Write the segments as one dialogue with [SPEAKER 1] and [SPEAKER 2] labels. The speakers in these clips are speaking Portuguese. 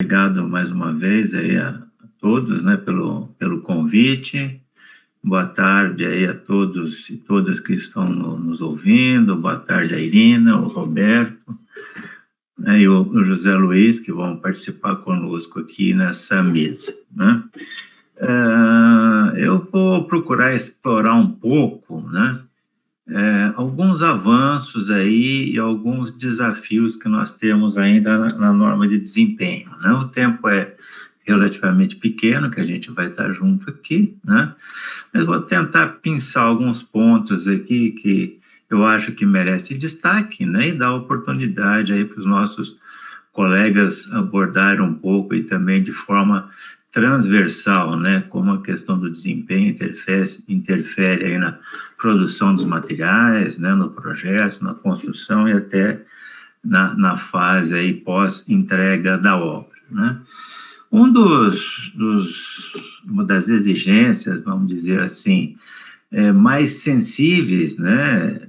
[SPEAKER 1] obrigado mais uma vez aí a todos, né, pelo convite. Boa tarde aí a todos e todas que estão nos ouvindo. Boa tarde a Irina, o Roberto, né, e o José Luiz, que vão participar conosco aqui nessa mesa, né? Eu vou procurar explorar um pouco, né, alguns avanços aí e alguns desafios que nós temos ainda na norma de desempenho, né? O tempo é relativamente pequeno, que a gente vai estar junto aqui, né? Mas vou tentar pensar alguns pontos aqui que eu acho que merece destaque, né? E dar oportunidade aí para os nossos colegas abordarem um pouco e também de forma transversal, né? Como a questão do desempenho interfere aí na produção dos materiais, né? No projeto, na construção e até na fase aí pós-entrega da obra, né? Uma das exigências, vamos dizer assim, mais sensíveis, né,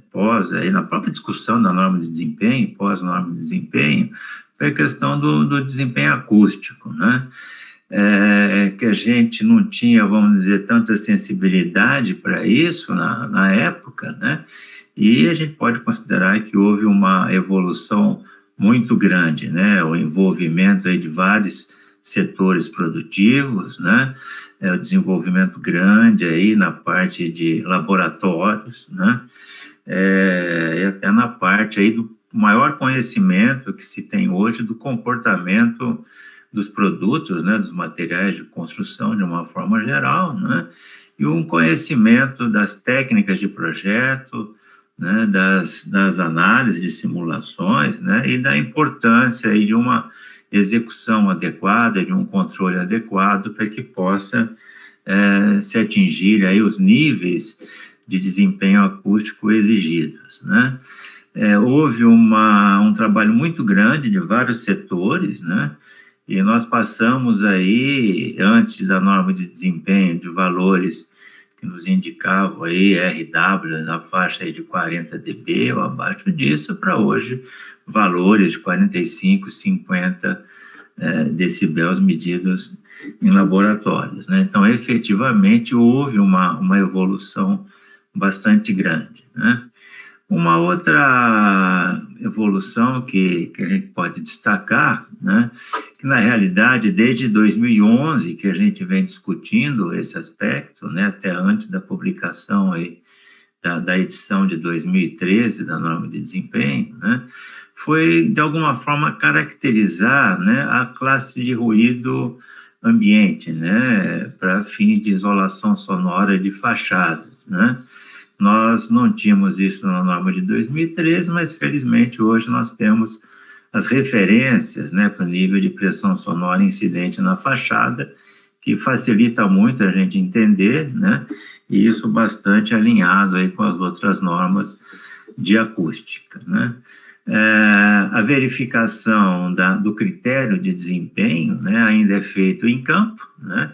[SPEAKER 1] aí na própria discussão da norma de desempenho, pós-norma de desempenho, foi a questão do desempenho acústico, né, que a gente não tinha, vamos dizer, tanta sensibilidade para isso na época, né, e a gente pode considerar que houve uma evolução muito grande, né, o envolvimento aí de vários setores produtivos, né, o desenvolvimento grande aí na parte de laboratórios, né, e até na parte aí do maior conhecimento que se tem hoje do comportamento dos produtos, né, dos materiais de construção de uma forma geral, né, e um conhecimento das técnicas de projeto, né, das análises de simulações, né, e da importância aí de uma execução adequada, de um controle adequado para que possa se atingir aí os níveis de desempenho acústico exigidos, né? Houve um trabalho muito grande de vários setores, né? E nós passamos aí, antes da norma de desempenho, de valores que nos indicavam aí RW na faixa aí de 40 dB ou abaixo disso, para hoje valores de 45, 50 decibéis medidos em laboratórios, né? Então, efetivamente, houve uma evolução bastante grande, né? Uma outra evolução que a gente pode destacar, né, que na realidade, desde 2011, que a gente vem discutindo esse aspecto, né, até antes da publicação aí da edição de 2013 da norma de desempenho, né, foi, de alguma forma, caracterizar, né, a classe de ruído ambiente, né, para fins de isolação sonora de fachadas, né. Nós não tínhamos isso na norma de 2013, mas, felizmente, hoje nós temos as referências, né, para o nível de pressão sonora incidente na fachada, que facilita muito a gente entender, né, e isso bastante alinhado aí com as outras normas de acústica, né. A verificação do critério de desempenho, né, ainda é feito em campo, né,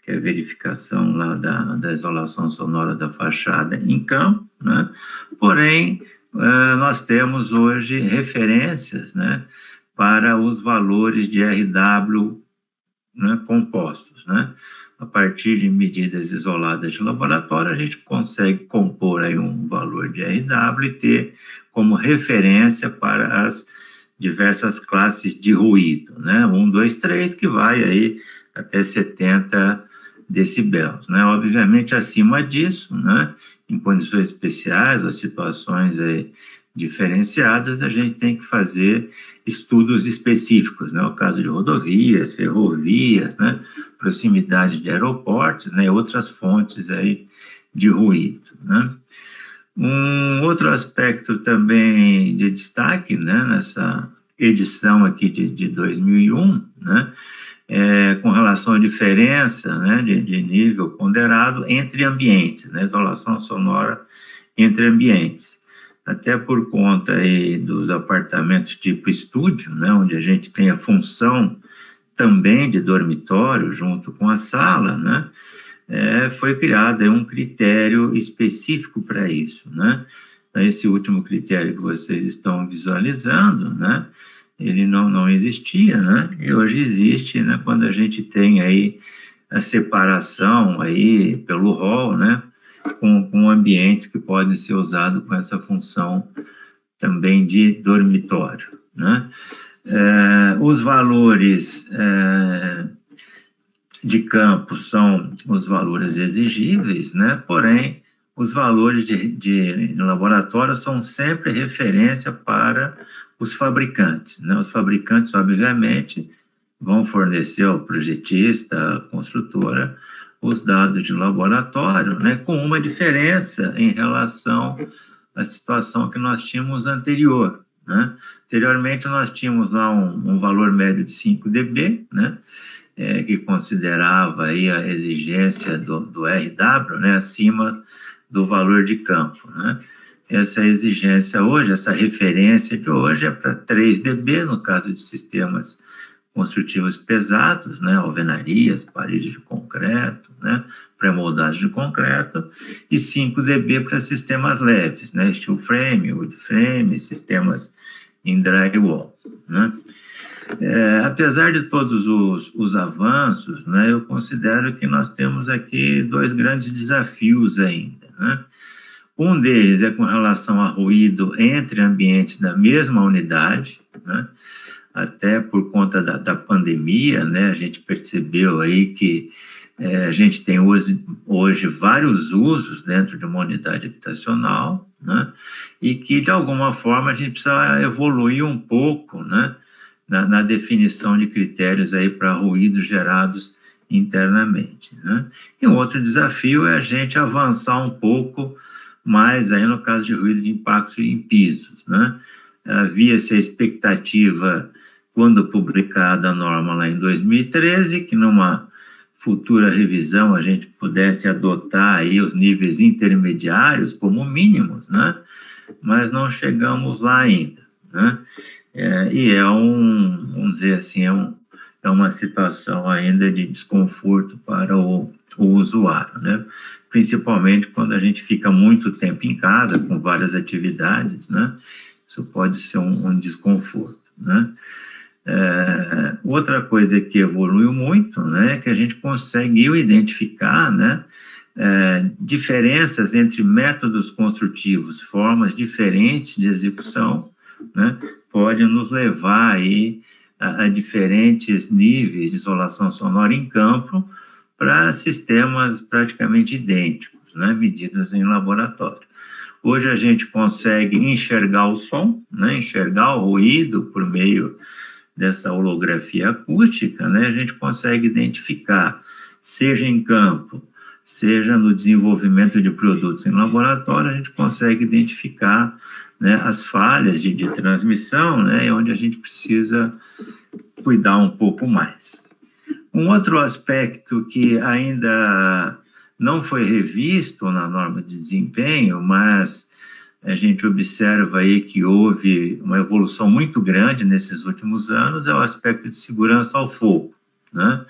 [SPEAKER 1] que é a verificação lá da isolação sonora da fachada em campo, né, porém, nós temos hoje referências, né, para os valores de RW, né, compostos, né. A partir de medidas isoladas de laboratório, a gente consegue compor aí um valor de RW e ter como referência para as diversas classes de ruído, né, 1, 2, 3, que vai aí até 70 decibéis, né, obviamente acima disso, né, em condições especiais ou situações diferenciadas, a gente tem que fazer estudos específicos, né, o caso de rodovias, ferrovias, né, proximidade de aeroportos, né, outras fontes aí de ruído, né. Um outro aspecto também de destaque, né, nessa edição aqui de 2001, né, com relação à diferença, né, de nível ponderado entre ambientes, né, isolação sonora entre ambientes. Até por conta aí dos apartamentos tipo estúdio, né, onde a gente tem a função também de dormitório junto com a sala, né, foi criado aí um critério específico para isso, né. Esse último critério que vocês estão visualizando, né, ele não existia, né? E hoje existe, né? Quando a gente tem aí a separação aí pelo rol, né? Com ambientes que podem ser usados com essa função também de dormitório, né? Os valores de campo são os valores exigíveis, né? Porém, os valores de laboratório são sempre referência para os fabricantes, né? Os fabricantes, obviamente, vão fornecer ao projetista, à construtora, os dados de laboratório, né? Com uma diferença em relação à situação que nós tínhamos anterior, né? Anteriormente, nós tínhamos lá um valor médio de 5 dB, né? Que considerava aí a exigência do RW, né, acima do valor de campo, né? Essa exigência hoje, essa referência de hoje é para 3 dB, no caso de sistemas construtivos pesados, né, alvenarias, paredes de concreto, né, pré-moldados de concreto, e 5 dB para sistemas leves, né, steel frame, wood frame, sistemas em drywall, né? Apesar de todos os avanços, né, eu considero que nós temos aqui dois grandes desafios ainda, né? Um deles é com relação a ruído entre ambientes da mesma unidade, né? Até por conta da pandemia, né, a gente percebeu aí que a gente tem hoje vários usos dentro de uma unidade habitacional, né? E que, de alguma forma, a gente precisa evoluir um pouco, né? Na definição de critérios aí para ruídos gerados internamente, né? E um outro desafio é a gente avançar um pouco mais aí no caso de ruído de impacto em pisos, né? Havia-se a expectativa, quando publicada a norma lá em 2013, que numa futura revisão a gente pudesse adotar aí os níveis intermediários como mínimos, né? Mas não chegamos lá ainda, né? E vamos dizer assim, é uma situação ainda de desconforto para o usuário, né? Principalmente quando a gente fica muito tempo em casa, com várias atividades, né? Isso pode ser um desconforto, né? Outra coisa que evoluiu muito, né, é que a gente conseguiu identificar, né, diferenças entre métodos construtivos, formas diferentes de execução, né, pode nos levar aí a diferentes níveis de isolação sonora em campo para sistemas praticamente idênticos, né, medidos em laboratório. Hoje a gente consegue enxergar o som, né, enxergar o ruído por meio dessa holografia acústica, né, a gente consegue identificar, seja em campo, seja no desenvolvimento de produtos em laboratório, a gente consegue identificar, né, as falhas de transmissão, né, onde a gente precisa cuidar um pouco mais. Um outro aspecto que ainda não foi revisto na norma de desempenho, mas a gente observa aí que houve uma evolução muito grande nesses últimos anos, é o aspecto de segurança ao fogo, né?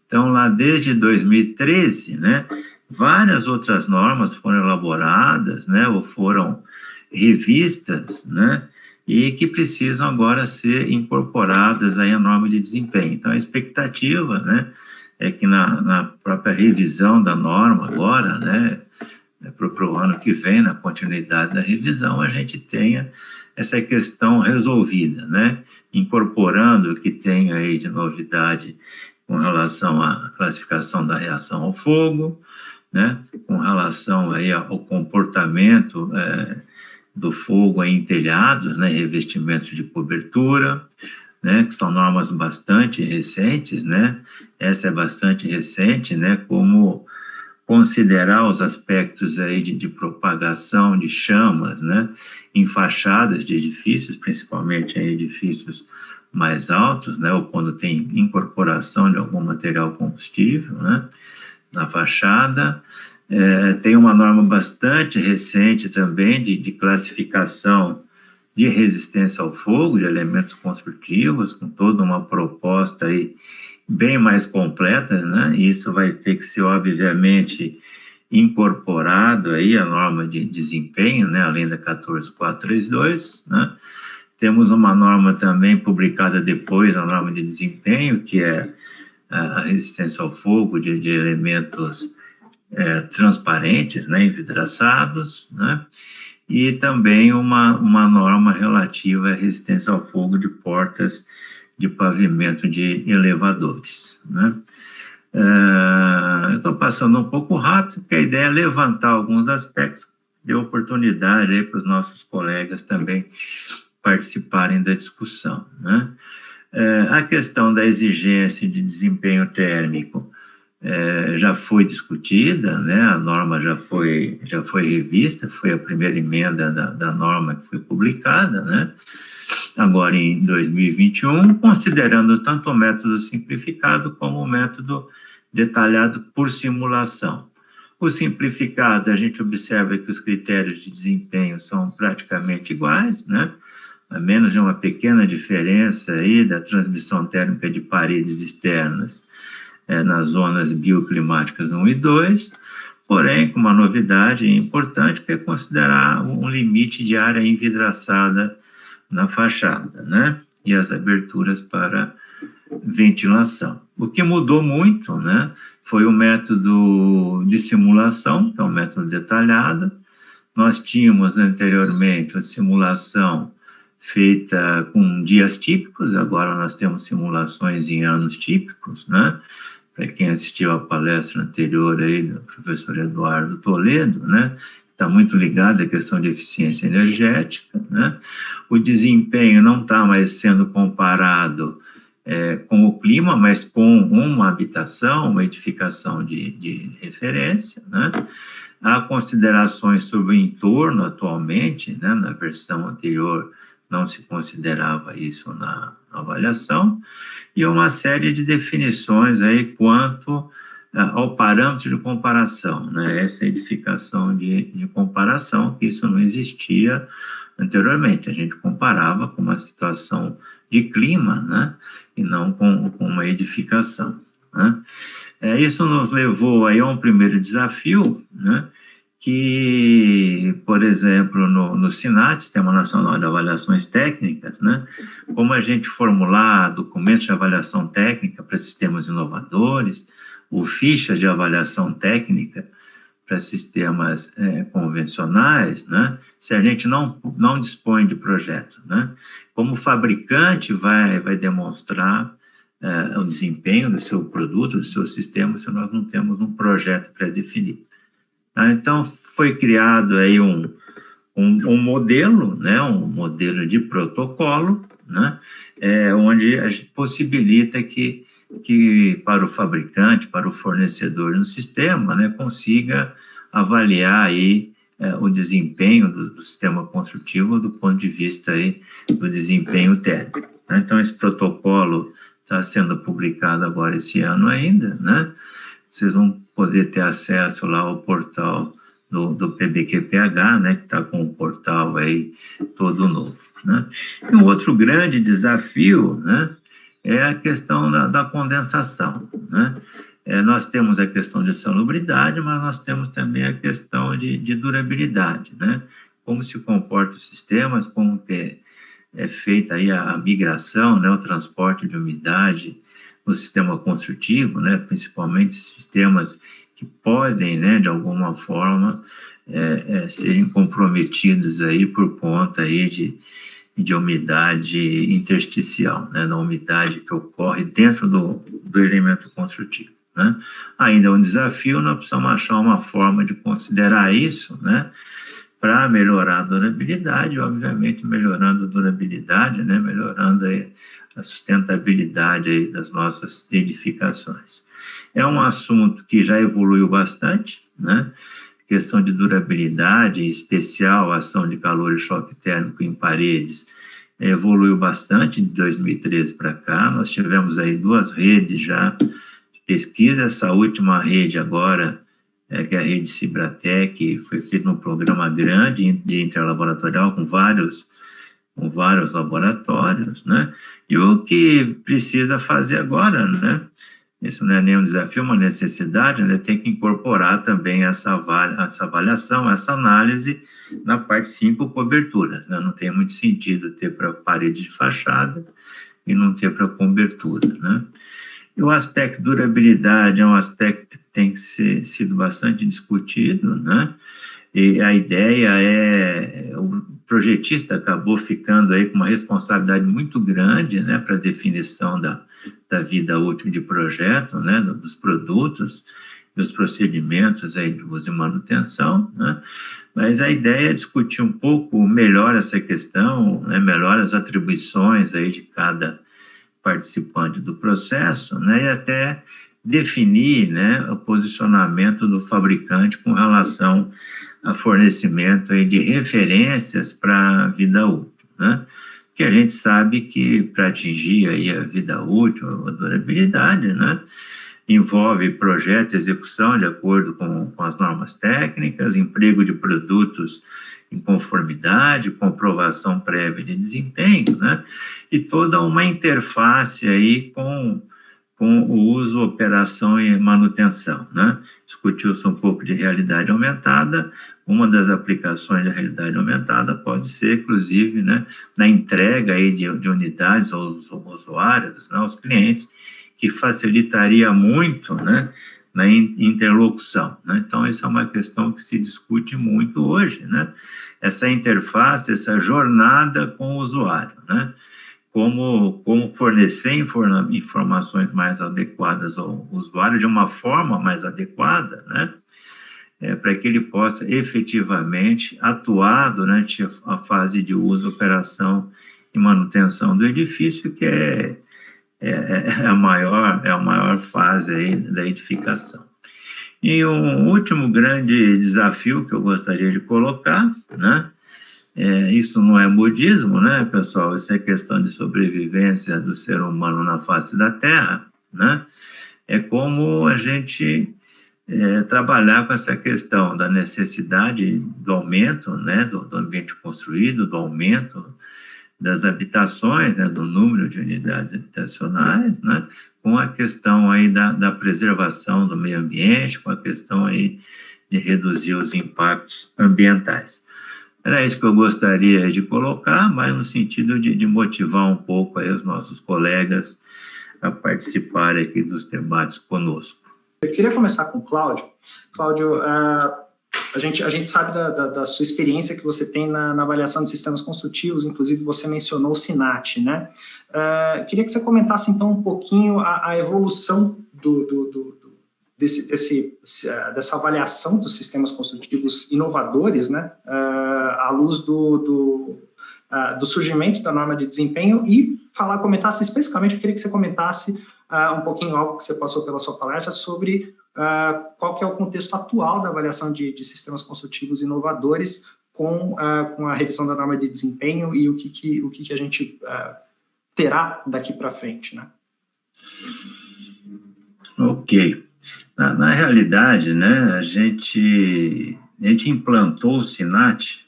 [SPEAKER 1] Então, lá desde 2013, né, várias outras normas foram elaboradas, né, ou foram revistas, né, e que precisam agora ser incorporadas aí à norma de desempenho. Então, a expectativa, né, é que na própria revisão da norma agora, né, para o ano que vem, na continuidade da revisão, a gente tenha essa questão resolvida, né, incorporando o que tem aí de novidade com relação à classificação da reação ao fogo, né, com relação aí ao comportamento do fogo em telhados, né, revestimentos de cobertura, né, que são normas bastante recentes, né, essa é bastante recente, né, como considerar os aspectos aí de propagação de chamas, né, em fachadas de edifícios, principalmente em edifícios mais altos, né, ou quando tem incorporação de algum material combustível, né, na fachada. Tem uma norma bastante recente também de classificação de resistência ao fogo, de elementos construtivos, com toda uma proposta aí bem mais completa, né? Isso vai ter que ser, obviamente, incorporado aí à norma de desempenho, né? Além da 14432, né? Temos uma norma também publicada depois, a norma de desempenho, que é a resistência ao fogo de elementos transparentes, né, envidraçados, né, e também uma norma relativa à resistência ao fogo de portas de pavimento de elevadores, né. Eu estou passando um pouco rápido, porque a ideia é levantar alguns aspectos de oportunidade aí para os nossos colegas também participarem da discussão, né. A questão da exigência de desempenho térmico já foi discutida, né? A norma já foi revista, foi a primeira emenda da norma que foi publicada, né? Agora em 2021, considerando tanto o método simplificado como o método detalhado por simulação. O simplificado, a gente observa que os critérios de desempenho são praticamente iguais, né? A menos de uma pequena diferença aí da transmissão térmica de paredes externas nas zonas bioclimáticas 1 e 2, porém com uma novidade importante, que é considerar um limite de área envidraçada na fachada, né? E as aberturas para ventilação. O que mudou muito, né, foi o método de simulação, que é um método detalhado. Nós tínhamos anteriormente a simulação feita com dias típicos, agora nós temos simulações em anos típicos, né? Para quem assistiu à palestra anterior aí do professor Eduardo Toledo, né? Está muito ligado à questão de eficiência energética, né? O desempenho não está mais sendo comparado com o clima, mas com uma habitação, uma edificação de referência, né? Há considerações sobre o entorno atualmente, né? Na versão anterior não se considerava isso na avaliação, e uma série de definições aí quanto ao parâmetro de comparação, né? Essa edificação de comparação, que isso não existia anteriormente, a gente comparava com uma situação de clima, né? E não com uma edificação, né? Isso nos levou aí a um primeiro desafio, né? Que, por exemplo, no SINAT, Sistema Nacional de Avaliações Técnicas, né, como a gente formular documentos de avaliação técnica para sistemas inovadores, ou fichas de avaliação técnica para sistemas convencionais, né, se a gente não dispõe de projeto, né, como o fabricante vai demonstrar o desempenho do seu produto, do seu sistema, se nós não temos um projeto pré-definido. Então, foi criado aí um modelo, né, um modelo de protocolo, né, onde a gente possibilita que para o fabricante, para o fornecedor no sistema, né, consiga avaliar aí o desempenho do sistema construtivo do ponto de vista aí do desempenho térmico. Né? Então, esse protocolo está sendo publicado agora esse ano ainda, né? Vocês vão poder ter acesso lá ao portal do PBQPH, né, que está com o portal aí todo novo, né? E um outro grande desafio, né, é a questão da condensação, né? Nós temos a questão de salubridade, mas nós temos também a questão de durabilidade, né? Como se comportam os sistemas, como é feita aí a migração, né, o transporte de umidade no sistema construtivo, né, principalmente sistemas que podem, né, de alguma forma, serem comprometidos aí por conta aí de umidade intersticial, né, na umidade que ocorre dentro do elemento construtivo, né. Ainda é um desafio, nós precisamos achar uma forma de considerar isso, né, para melhorar a durabilidade, obviamente melhorando a durabilidade, né, melhorando aí a sustentabilidade aí das nossas edificações. É um assunto que já evoluiu bastante, né? Questão de durabilidade, em especial a ação de calor e choque térmico em paredes, evoluiu bastante de 2013 para cá. Nós tivemos aí 2 redes já de pesquisa. Essa última rede agora, que é a rede Cibratec, foi feita um programa grande de interlaboratorial com vários laboratórios, né? E o que precisa fazer agora, né, isso não é nenhum desafio, uma necessidade, né? Tem que incorporar também essa avaliação, essa análise na parte 5, coberturas, né? Não tem muito sentido ter para parede de fachada e não ter para cobertura, né? E o aspecto durabilidade é um aspecto que tem que ser sido bastante discutido, né? E a ideia o projetista acabou ficando aí com uma responsabilidade muito grande, né, para a definição da vida útil de projeto, né, dos produtos, dos procedimentos aí de uso e manutenção, né? Mas a ideia é discutir um pouco melhor essa questão, né, melhor as atribuições aí de cada participante do processo, né, e até definir, né, o posicionamento do fabricante com relação a fornecimento aí de referências para a vida útil, né? Que a gente sabe que para atingir aí a vida útil, a durabilidade, né, envolve projeto e execução de acordo com as normas técnicas, emprego de produtos em conformidade, comprovação prévia de desempenho, né, e toda uma interface aí com o uso, operação e manutenção, né? Discutiu-se um pouco de realidade aumentada. Uma das aplicações da realidade aumentada pode ser, inclusive, né, na entrega aí de unidades aos usuários, né, aos clientes, que facilitaria muito, né, na interlocução, né? Então, essa é uma questão que se discute muito hoje, né? Essa interface, essa jornada com o usuário, né? Como fornecer informações mais adequadas ao usuário de uma forma mais adequada, né? Para que ele possa efetivamente atuar durante a fase de uso, operação e manutenção do edifício, que é a maior fase aí da edificação. E um último grande desafio que eu gostaria de colocar, né? Isso não é modismo, né, pessoal? Isso é questão de sobrevivência do ser humano na face da Terra, né? É como a gente trabalhar com essa questão da necessidade do aumento, né, do ambiente construído, do aumento das habitações, né, do número de unidades habitacionais, né, com a questão aí da preservação do meio ambiente, com a questão aí de reduzir os impactos ambientais. Era isso que eu gostaria de colocar, mas no sentido de motivar um pouco aí os nossos colegas a participarem aqui dos debates conosco.
[SPEAKER 2] Eu queria começar com o Cláudio. Cláudio, a gente sabe da sua experiência que você tem na avaliação de sistemas construtivos, inclusive você mencionou o SINAT, né? Queria que você comentasse, então, um pouquinho a evolução dessa avaliação dos sistemas construtivos inovadores, né, à luz do surgimento da norma de desempenho e comentasse especificamente, eu queria que você comentasse um pouquinho algo que você passou pela sua palestra sobre qual que é o contexto atual da avaliação de sistemas construtivos inovadores com a revisão da norma de desempenho e o que a gente terá daqui para frente, né?
[SPEAKER 1] Ok. Na realidade, né, a gente implantou o SINAT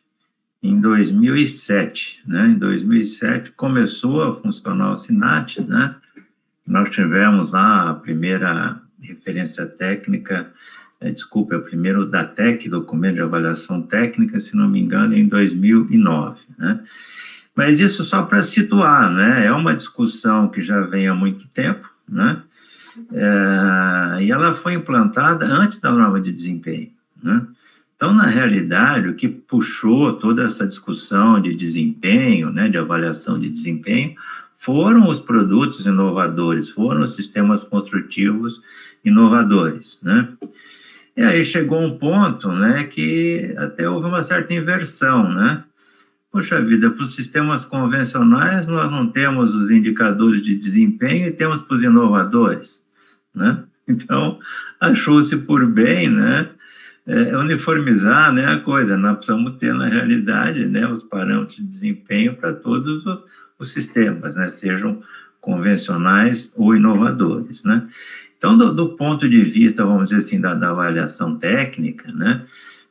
[SPEAKER 1] em 2007, né? Em 2007 começou a funcionar o SINAT, né? Nós tivemos lá a primeira referência técnica, o primeiro DATEC, documento de avaliação técnica, se não me engano, em 2009, né? Mas isso só para situar, né? É uma discussão que já vem há muito tempo, né? E ela foi implantada antes da norma de desempenho, né? Então, na realidade, o que puxou toda essa discussão de desempenho, né, de avaliação de desempenho, foram os produtos inovadores, foram os sistemas construtivos inovadores, né? E aí chegou um ponto, né, que até houve uma certa inversão, né? Poxa vida, para os sistemas convencionais nós não temos os indicadores de desempenho e temos para os inovadores, né? Então, achou-se por bem, né, uniformizar, né, a coisa. Nós precisamos ter, na realidade, né, os parâmetros de desempenho para todos os sistemas, né, sejam convencionais ou inovadores, né? Então, do ponto de vista, vamos dizer assim, da avaliação técnica, né,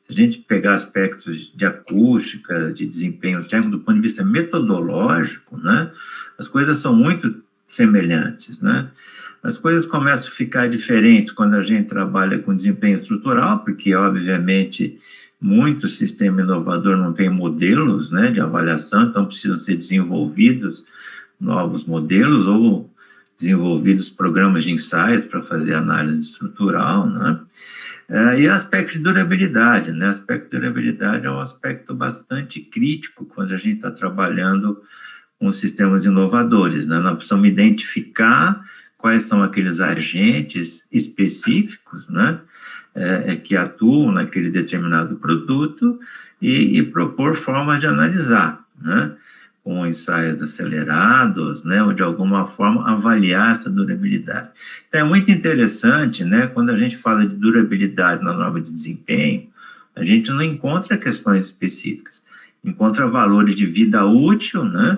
[SPEAKER 1] se a gente pegar aspectos de acústica, de desempenho técnico, do ponto de vista metodológico, né, as coisas são muito semelhantes, né? As coisas começam a ficar diferentes quando a gente trabalha com desempenho estrutural, porque, obviamente, muito sistema inovador não tem modelos, né, de avaliação, então precisam ser desenvolvidos novos modelos ou desenvolvidos programas de ensaios para fazer análise estrutural, né? E aspecto de durabilidade, né? Aspecto de durabilidade é um aspecto bastante crítico quando a gente está trabalhando com sistemas inovadores, né? Nós precisamos identificar quais são aqueles agentes específicos, né? Que atuam naquele determinado produto e propor formas de analisar, né? Com ensaios acelerados, né, ou de alguma forma avaliar essa durabilidade. Então, é muito interessante, né, quando a gente fala de durabilidade na norma de desempenho, a gente não encontra questões específicas, encontra valores de vida útil, né,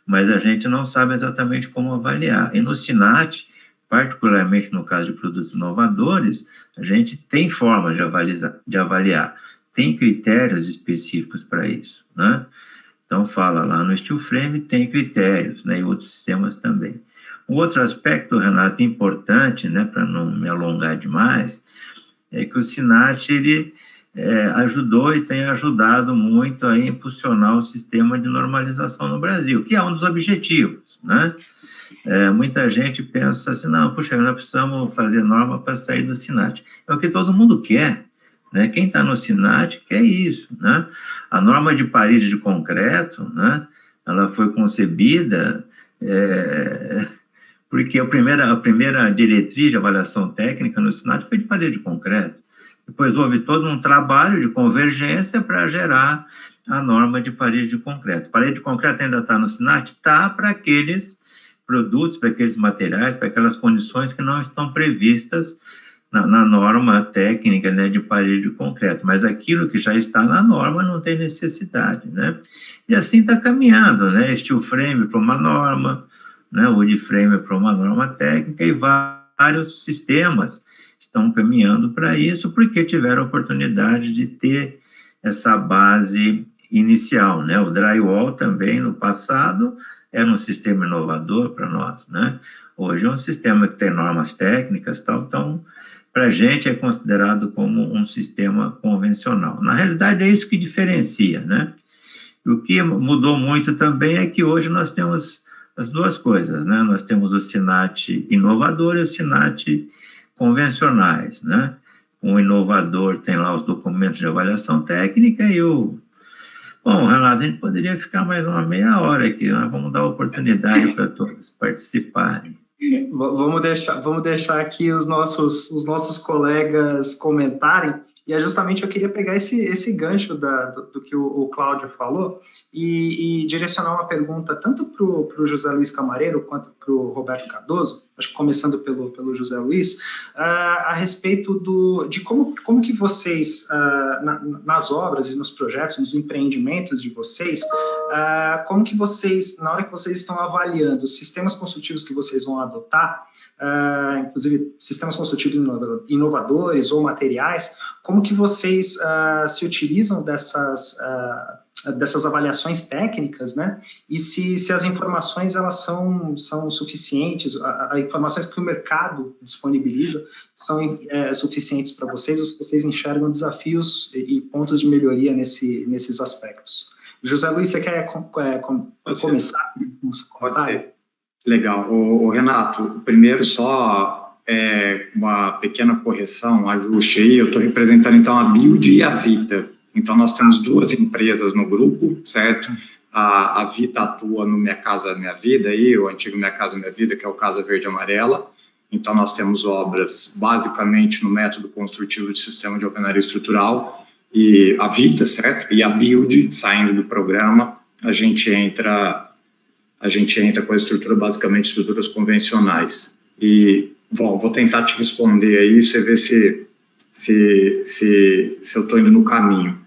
[SPEAKER 1] mas a gente não sabe exatamente como avaliar. E no SINAT, particularmente no caso de produtos inovadores, a gente tem formas de avaliar, tem critérios específicos para isso, né? Então, fala lá no Steel Frame, tem critérios, né, e outros sistemas também. Um outro aspecto, Renato, importante, né, para não me alongar demais, é que o SINAT, ele ajudou e tem ajudado muito a impulsionar o sistema de normalização no Brasil, que é um dos objetivos, né? Muita gente pensa assim, não, puxa, nós precisamos fazer norma para sair do SINAT. É o que todo mundo quer. Né? Quem está no SINAT quer isso, né? A norma de parede de concreto, né? Ela foi concebida porque a primeira diretriz de avaliação técnica no SINAT foi de parede de concreto. Depois houve todo um trabalho de convergência para gerar a norma de parede de concreto. Parede de concreto ainda está no SINAT? Está para aqueles produtos, para aqueles materiais, para aquelas condições que não estão previstas na norma técnica, né, de parede de concreto, mas aquilo que já está na norma não tem necessidade, né? E assim está caminhando, né? Steel frame para uma norma, né? Wood frame para uma norma técnica e vários sistemas estão caminhando para isso porque tiveram a oportunidade de ter essa base inicial, né? O drywall também no passado era um sistema inovador para nós, né? Hoje é um sistema que tem normas técnicas, tal, então para a gente é considerado como um sistema convencional. Na realidade, é isso que diferencia, né? O que mudou muito também é que hoje nós temos as duas coisas, né? Nós temos o SINAT inovador e o SINAT convencionais, né? O inovador tem lá os documentos de avaliação técnica e o... Bom, Renato, a gente poderia ficar mais uma meia hora aqui, né? Vamos dar oportunidade para todos participarem.
[SPEAKER 2] Vamos deixar aqui os nossos colegas comentarem, e justamente eu queria pegar esse gancho do que o Cláudio falou e direcionar uma pergunta tanto para o José Luiz Camareiro quanto para o Roberto Cardoso, acho que começando pelo José Luiz, a respeito de como que vocês, nas obras e nos projetos, nos empreendimentos de vocês, como que vocês, na hora que vocês estão avaliando os sistemas consultivos que vocês vão adotar, inclusive sistemas consultivos inovadores ou materiais, como que vocês se utilizam dessas avaliações técnicas, né? E se as informações elas são suficientes, as informações que o mercado disponibiliza são suficientes para vocês, ou se vocês enxergam desafios e pontos de melhoria nesses aspectos. José Luiz, você quer começar?
[SPEAKER 3] Pode ser. Legal. O Renato, primeiro só uma pequena correção, ajuste aí, eu estou representando então a Build e a Vita. Então nós temos duas empresas no grupo, certo? A Vita atua no Minha Casa Minha Vida, aí, o antigo Minha Casa Minha Vida, que é o Casa Verde e Amarela. Então nós temos obras basicamente no método construtivo de sistema de alvenaria estrutural, e a Vita, certo? E a Build, saindo do programa, a gente entra com a estrutura, basicamente, estruturas convencionais. E, bom, vou tentar te responder aí, você vê se eu estou indo no caminho.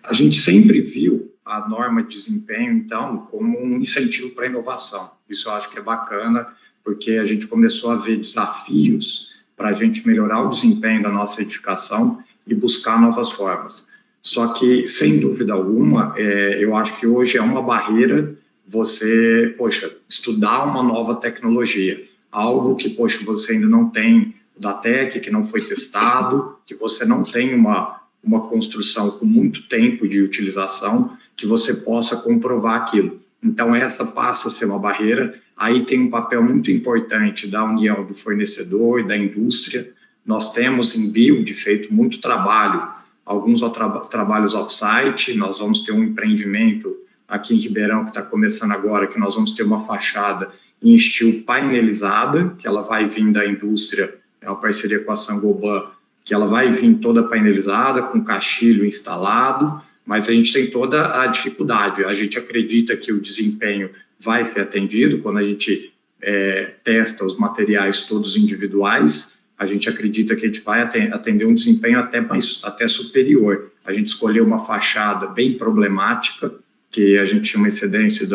[SPEAKER 3] A gente sempre viu a norma de desempenho, então, como um incentivo para a inovação. Isso eu acho que é bacana, porque a gente começou a ver desafios para a gente melhorar o desempenho da nossa edificação e buscar novas formas. Só que, sem dúvida alguma, eu acho que hoje é uma barreira você, estudar uma nova tecnologia. algo que, poxa, você ainda não tem o DATEC, que não foi testado, que você não tem uma construção com muito tempo de utilização, que você possa comprovar aquilo. Então, essa passa a ser uma barreira. Aí tem um papel muito importante da união do fornecedor e da indústria. Nós temos em Build feito muito trabalho, alguns trabalhos off-site. Nós vamos ter um empreendimento aqui em Ribeirão, que está começando agora, que nós vamos ter uma fachada em estilo painelizada, que ela vai vir da indústria, é uma parceria com a Saint-Gobain, que ela vai vir toda painelizada, com caixilho instalado, mas a gente tem toda a dificuldade. A gente acredita que o desempenho vai ser atendido quando a gente testa os materiais todos individuais. A gente acredita que a gente vai atender um desempenho até superior. A gente escolheu uma fachada bem problemática, que a gente tinha uma incidência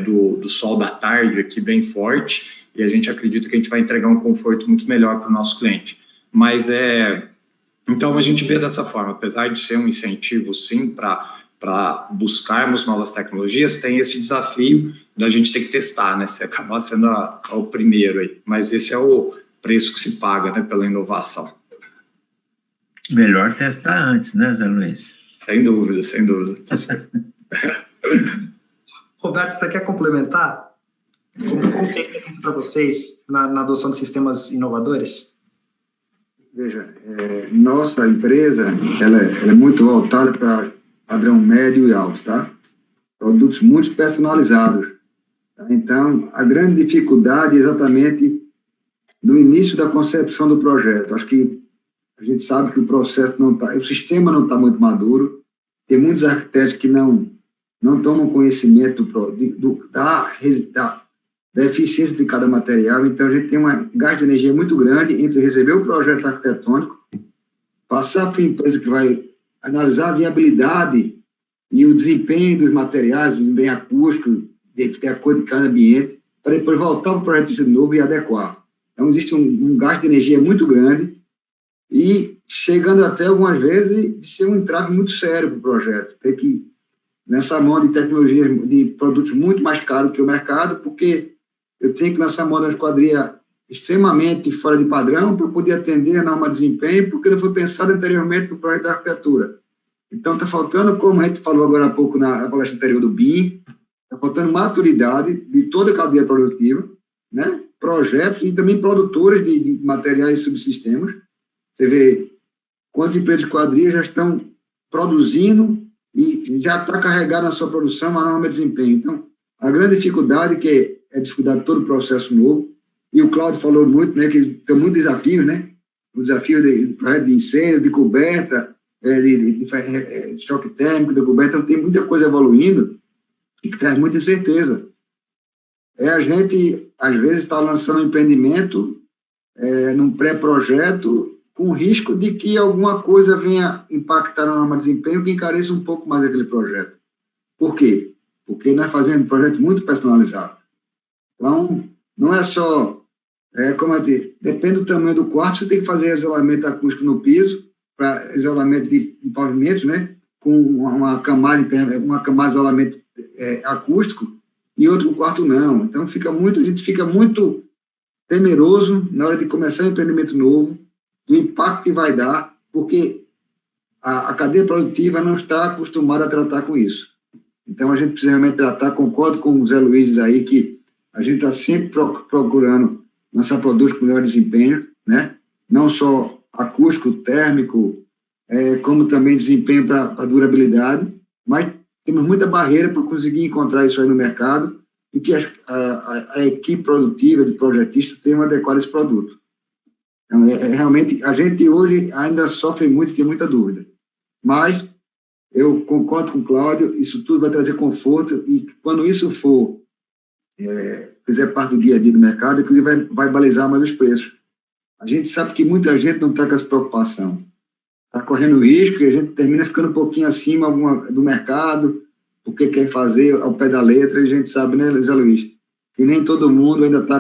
[SPEAKER 3] do sol da tarde aqui bem forte, e a gente acredita que a gente vai entregar um conforto muito melhor para o nosso cliente. Mas então a gente vê dessa forma, apesar de ser um incentivo, sim, para buscarmos novas tecnologias, tem esse desafio da gente ter que testar, né? Se acabar sendo o primeiro aí. Mas esse é o preço que se paga, né, pela inovação.
[SPEAKER 1] Melhor testar antes, né, Zé Luiz?
[SPEAKER 3] Sem dúvida, sem dúvida.
[SPEAKER 2] Roberto, você quer complementar? Como que é a experiência para vocês na adoção de sistemas inovadores?
[SPEAKER 4] Veja, nossa empresa ela é muito voltada para padrão médio e alto, tá? Produtos muito personalizados. Tá? Então, a grande dificuldade é exatamente no início da concepção do projeto. Acho que a gente sabe que o processo o sistema não está muito maduro. Tem muitos arquitetos que não tomam conhecimento da eficiência de cada material. Então, a gente tem um gasto de energia muito grande entre receber o projeto arquitetônico, passar para a empresa que vai analisar a viabilidade e o desempenho dos materiais, o desempenho acústico, de acordo com cada ambiente, para depois voltar para o projeto de novo e adequar. Então, existe um gasto de energia muito grande e chegando até, algumas vezes, de ser um entrave muito sério para o projeto. Ter que, nessa mão de tecnologia, de produtos muito mais caros que o mercado, porque eu tenho que lançar mão de uma esquadria extremamente fora de padrão para poder atender a norma de desempenho, porque não foi pensado anteriormente no projeto da arquitetura. Então, está faltando, como a gente falou agora há pouco na palestra anterior do BIM, está faltando maturidade de toda a cadeia produtiva, né? Projetos e também produtores de materiais e subsistemas. Você vê quantas empresas de esquadria já estão produzindo e já está carregada na sua produção a norma de desempenho. Então, a grande dificuldade que é a dificuldade de todo o processo novo, e o Cláudio falou muito, né, que tem muitos desafios, né? O desafio de incêndio, de coberta, de choque térmico, de coberta, então tem muita coisa evoluindo e que traz muita incerteza. A gente, às vezes, está lançando um empreendimento num pré-projeto com o risco de que alguma coisa venha impactar na norma de desempenho que encareça um pouco mais aquele projeto. Por quê? Porque nós fazemos um projeto muito personalizado. Então, não é só... como eu disse, depende do tamanho do quarto, você tem que fazer isolamento acústico no piso, para isolamento de pavimentos, né? Com uma camada de isolamento acústico, e outro quarto não. Então, a gente fica muito temeroso na hora de começar um empreendimento novo, do impacto que vai dar, porque a cadeia produtiva não está acostumada a tratar com isso. Então, a gente precisa realmente tratar, concordo com o Zé Luiz aí, que a gente está sempre procurando lançar produtos com melhor desempenho, né? Não só acústico, térmico, como também desempenho para durabilidade, mas temos muita barreira para conseguir encontrar isso aí no mercado e que a equipe produtiva de projetistas tenha adequado esse produto. Então, realmente, a gente hoje ainda sofre muito e tem muita dúvida. Mas eu concordo com o Cláudio, isso tudo vai trazer conforto e quando isso fizer parte do dia a dia do mercado, inclusive vai balizar mais os preços. A gente sabe que muita gente não está com essa preocupação. Está correndo risco e a gente termina ficando um pouquinho acima do mercado, porque quer fazer ao pé da letra, e a gente sabe, né, Zé Luiz, que nem todo mundo ainda está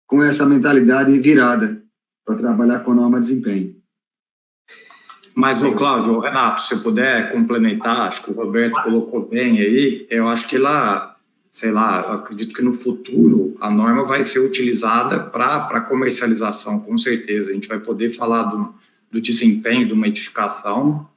[SPEAKER 4] com essa mentalidade virada para trabalhar com norma de desempenho.
[SPEAKER 3] Mas, Cláudio, Renato, se puder complementar, acho que o Roberto colocou bem aí, eu acho que lá, sei lá, acredito que no futuro a norma vai ser utilizada para comercialização, com certeza. A gente vai poder falar do desempenho de uma edificação.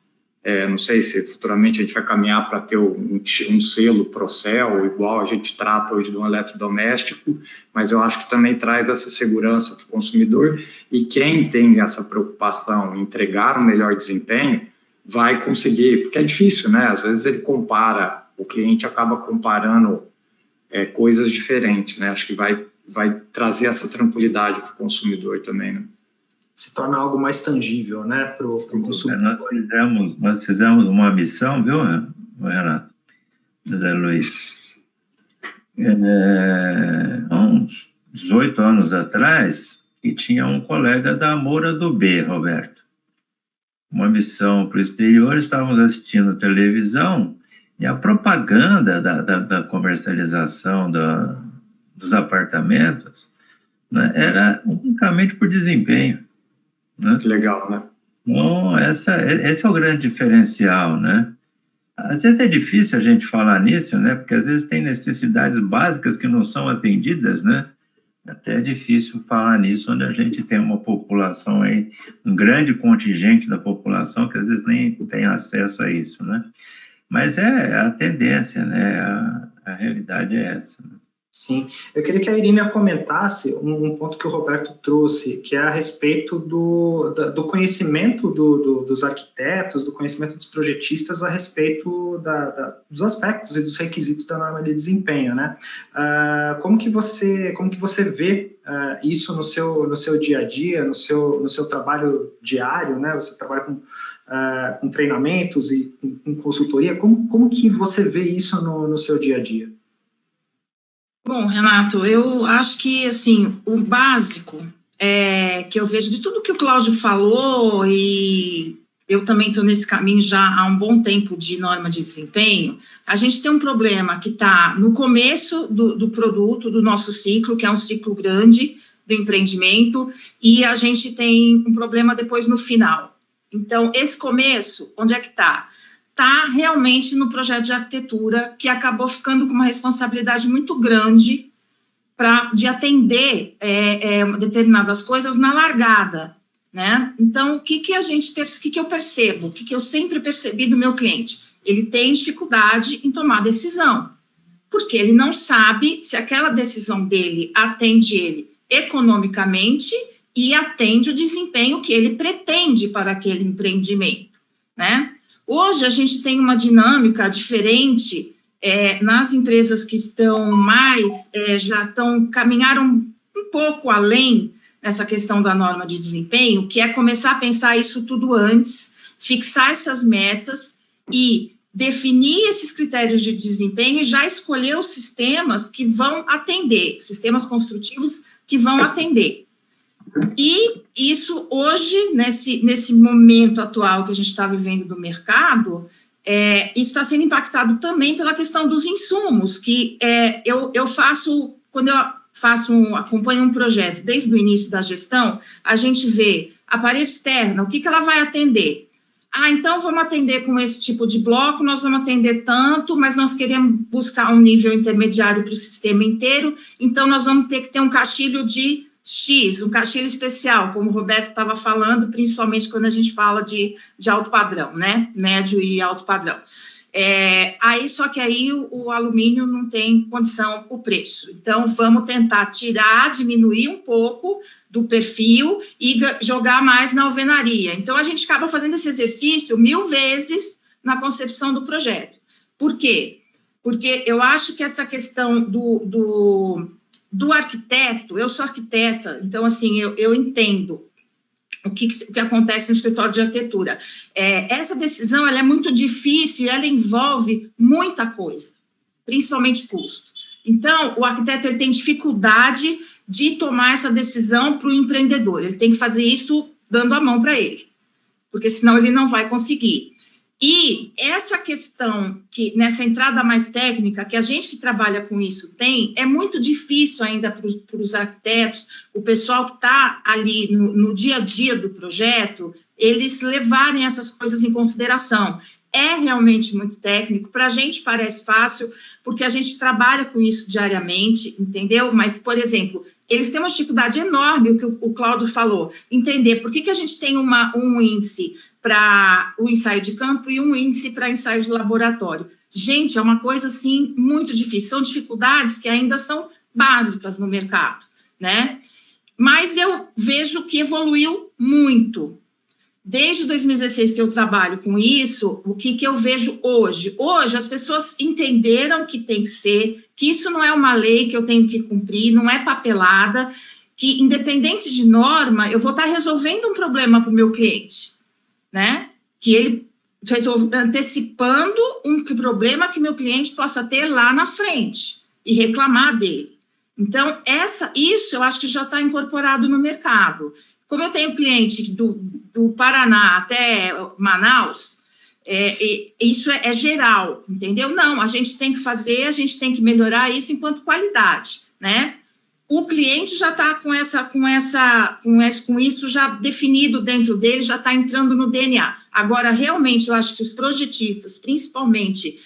[SPEAKER 3] Não sei se futuramente a gente vai caminhar para ter um selo Procel, igual a gente trata hoje de um eletrodoméstico, mas eu acho que também traz essa segurança para o consumidor, e quem tem essa preocupação em entregar um melhor desempenho vai conseguir, porque é difícil, né? Às vezes o cliente acaba comparando coisas diferentes, né? Acho que vai trazer essa tranquilidade para o consumidor também, né?
[SPEAKER 2] Se torna algo mais tangível, né, para o consumidor.
[SPEAKER 1] Nós fizemos uma missão, viu, Renato, José Luiz, há uns 18 anos atrás, e tinha um colega da Moura do B, Roberto, uma missão para o exterior, estávamos assistindo televisão, e a propaganda da comercialização dos apartamentos, né, era unicamente por desempenho. Né?
[SPEAKER 3] Que legal, né?
[SPEAKER 1] Bom, esse é o grande diferencial, né? Às vezes é difícil a gente falar nisso, né? Porque às vezes tem necessidades básicas que não são atendidas, né? Até é difícil falar nisso, onde a gente tem uma população aí, um grande contingente da população que às vezes nem tem acesso a isso, né? Mas é a tendência, né? A realidade é essa, né?
[SPEAKER 2] Sim, eu queria que a Irina comentasse um ponto que o Roberto trouxe, que é a respeito do conhecimento dos arquitetos, do conhecimento dos projetistas a respeito dos aspectos e dos requisitos da norma de desempenho, né? Como que você vê isso no seu dia a dia, no seu trabalho diário, né? Você trabalha com treinamentos e com consultoria, como que você vê isso no seu dia a dia?
[SPEAKER 5] Bom, Renato, eu acho que, assim, o básico que eu vejo de tudo que o Cláudio falou, e eu também estou nesse caminho já há um bom tempo de norma de desempenho, a gente tem um problema que está no começo do produto, do nosso ciclo, que é um ciclo grande do empreendimento, e a gente tem um problema depois no final. Então, esse começo, onde é que está? Está realmente no projeto de arquitetura, que acabou ficando com uma responsabilidade muito grande de atender determinadas coisas na largada, né? Então, o que eu percebo, o que eu sempre percebi do meu cliente? Ele tem dificuldade em tomar decisão, porque ele não sabe se aquela decisão dele atende ele economicamente e atende o desempenho que ele pretende para aquele empreendimento, né? Hoje, a gente tem uma dinâmica diferente nas empresas que estão caminharam um pouco além nessa questão da norma de desempenho, que é começar a pensar isso tudo antes, fixar essas metas e definir esses critérios de desempenho e já escolher os sistemas que vão atender, sistemas construtivos que vão atender. E isso hoje, nesse momento atual que a gente está vivendo do mercado, isso está sendo impactado também pela questão dos insumos, que quando eu acompanho um projeto desde o início da gestão, a gente vê a parede externa, o que ela vai atender? Então vamos atender com esse tipo de bloco, nós vamos atender tanto, mas nós queremos buscar um nível intermediário para o sistema inteiro, então nós vamos ter que ter um caixilho de X, um caixilho especial, como o Roberto estava falando, principalmente quando a gente fala de alto padrão, né? Médio e alto padrão. Só que aí o alumínio não tem condição, o preço. Então, vamos tentar diminuir um pouco do perfil e jogar mais na alvenaria. Então, a gente acaba fazendo esse exercício 1000 vezes na concepção do projeto. Por quê? Porque eu acho que essa questão do arquiteto, eu sou arquiteta, então, assim, eu entendo o que acontece no escritório de arquitetura. Essa decisão, ela é muito difícil e ela envolve muita coisa, principalmente custo. Então, o arquiteto ele tem dificuldade de tomar essa decisão para o empreendedor, ele tem que fazer isso dando a mão para ele, porque senão ele não vai conseguir. E essa questão, que nessa entrada mais técnica, que a gente que trabalha com isso é muito difícil ainda para os arquitetos, o pessoal que está ali no dia a dia do projeto, eles levarem essas coisas em consideração. é realmente muito técnico, para a gente parece fácil, porque a gente trabalha com isso diariamente, entendeu? Mas, por exemplo, eles têm uma dificuldade enorme, o que o Cláudio falou, entender por que a gente tem um índice para o ensaio de campo e um índice para ensaio de laboratório. Gente, é uma coisa, assim, muito difícil, são dificuldades que ainda são básicas no mercado, né? Mas eu vejo que evoluiu muito. Desde 2016 que eu trabalho com isso, o que eu vejo hoje? Hoje as pessoas entenderam que tem que ser, que isso não é uma lei que eu tenho que cumprir, não é papelada, que independente de norma, eu vou estar resolvendo um problema para o meu cliente, né? Que ele antecipando um problema que meu cliente possa ter lá na frente e reclamar dele. Então, isso eu acho que já está incorporado no mercado. Como eu tenho cliente do Paraná até Manaus, isso é geral, entendeu? Não, a gente tem que fazer, a gente tem que melhorar isso enquanto qualidade, né? O cliente já está com isso já definido dentro dele, já está entrando no DNA. Agora, realmente, eu acho que os projetistas, principalmente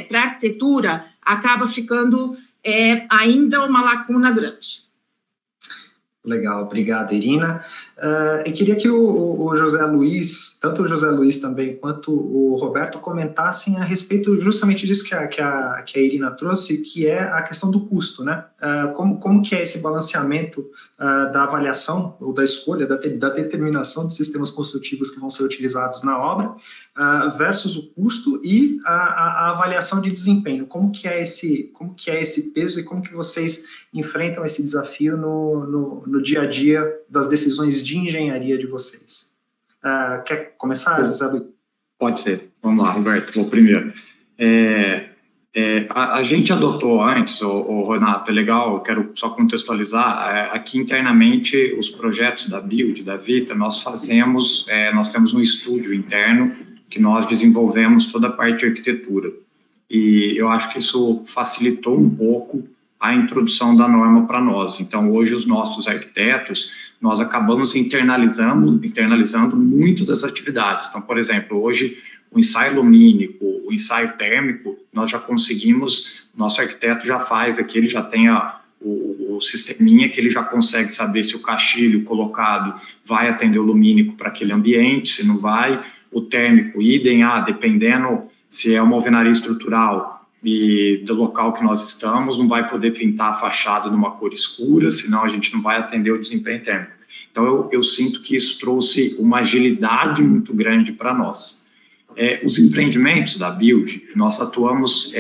[SPEAKER 5] para arquitetura, acaba ficando ainda uma lacuna grande.
[SPEAKER 2] Legal, obrigado, Irina. Eu queria que o José Luiz, tanto o José Luiz também quanto o Roberto, comentassem a respeito justamente disso que a Irina trouxe, que é a questão do custo, né? Como que é esse balanceamento da avaliação ou da escolha, da determinação de sistemas construtivos que vão ser utilizados na obra versus o custo e a avaliação de desempenho. Como que é esse peso e como que vocês enfrentam esse desafio no dia a dia das decisões de engenharia de vocês? Quer começar, José Luiz?
[SPEAKER 3] Pode ser. Vamos lá, Roberto, vou primeiro. A gente adotou antes, o Renato, é legal, eu quero só contextualizar, aqui internamente os projetos da Build, da Vita, nós temos um estúdio interno que nós desenvolvemos toda a parte de arquitetura. E eu acho que isso facilitou um pouco a introdução da norma para nós. Então, hoje, os nossos arquitetos, nós acabamos internalizando muito das atividades. Então, por exemplo, hoje, o ensaio lumínico, o ensaio térmico, nós já conseguimos, nosso arquiteto já faz aqui, ele já tem o sisteminha que ele já consegue saber se o caixilho colocado vai atender o lumínico para aquele ambiente, se não vai. O térmico, idem, dependendo se é uma alvenaria estrutural, e do local que nós estamos, não vai poder pintar a fachada numa cor escura, senão a gente não vai atender o desempenho térmico. Então, eu sinto que isso trouxe uma agilidade muito grande para nós. Os empreendimentos da Build, nós atuamos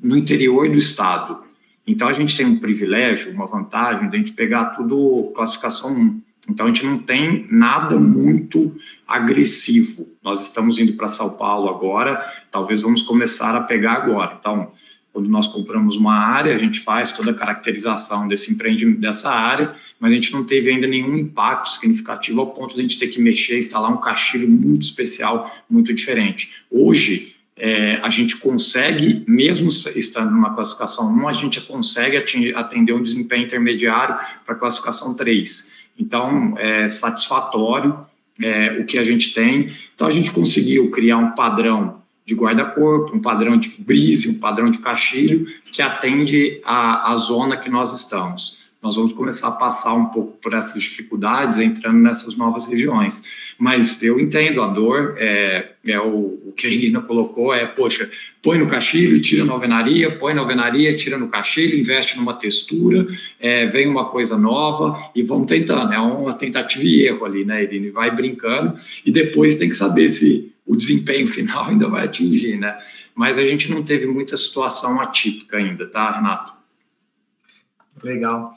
[SPEAKER 3] no interior do estado. Então, a gente tem um privilégio, uma vantagem de a gente pegar tudo classificação 1. Então, a gente não tem nada muito agressivo. Nós estamos indo para São Paulo agora, talvez vamos começar a pegar agora. Então, quando nós compramos uma área, a gente faz toda a caracterização desse empreendimento, dessa área, mas a gente não teve ainda nenhum impacto significativo ao ponto de a gente ter que mexer, instalar um caixilho muito especial, muito diferente. Hoje, a gente consegue, mesmo estando numa classificação 1, a gente consegue atender um desempenho intermediário para a classificação 3. Então, é satisfatório o que a gente tem. Então, a gente conseguiu criar um padrão de guarda-corpo, um padrão de brise, um padrão de caixilho que atende a zona que nós estamos. Nós vamos começar a passar um pouco por essas dificuldades, entrando nessas novas regiões. Mas eu entendo a dor, o que a Irina colocou, poxa, põe no caixilho, tira na alvenaria, põe na alvenaria, tira no caixilho, investe numa textura, vem uma coisa nova e vamos tentando. É uma tentativa e erro ali, né, Irina? Vai brincando e depois tem que saber se o desempenho final ainda vai atingir, né? Mas a gente não teve muita situação atípica ainda, tá, Renato?
[SPEAKER 2] Legal.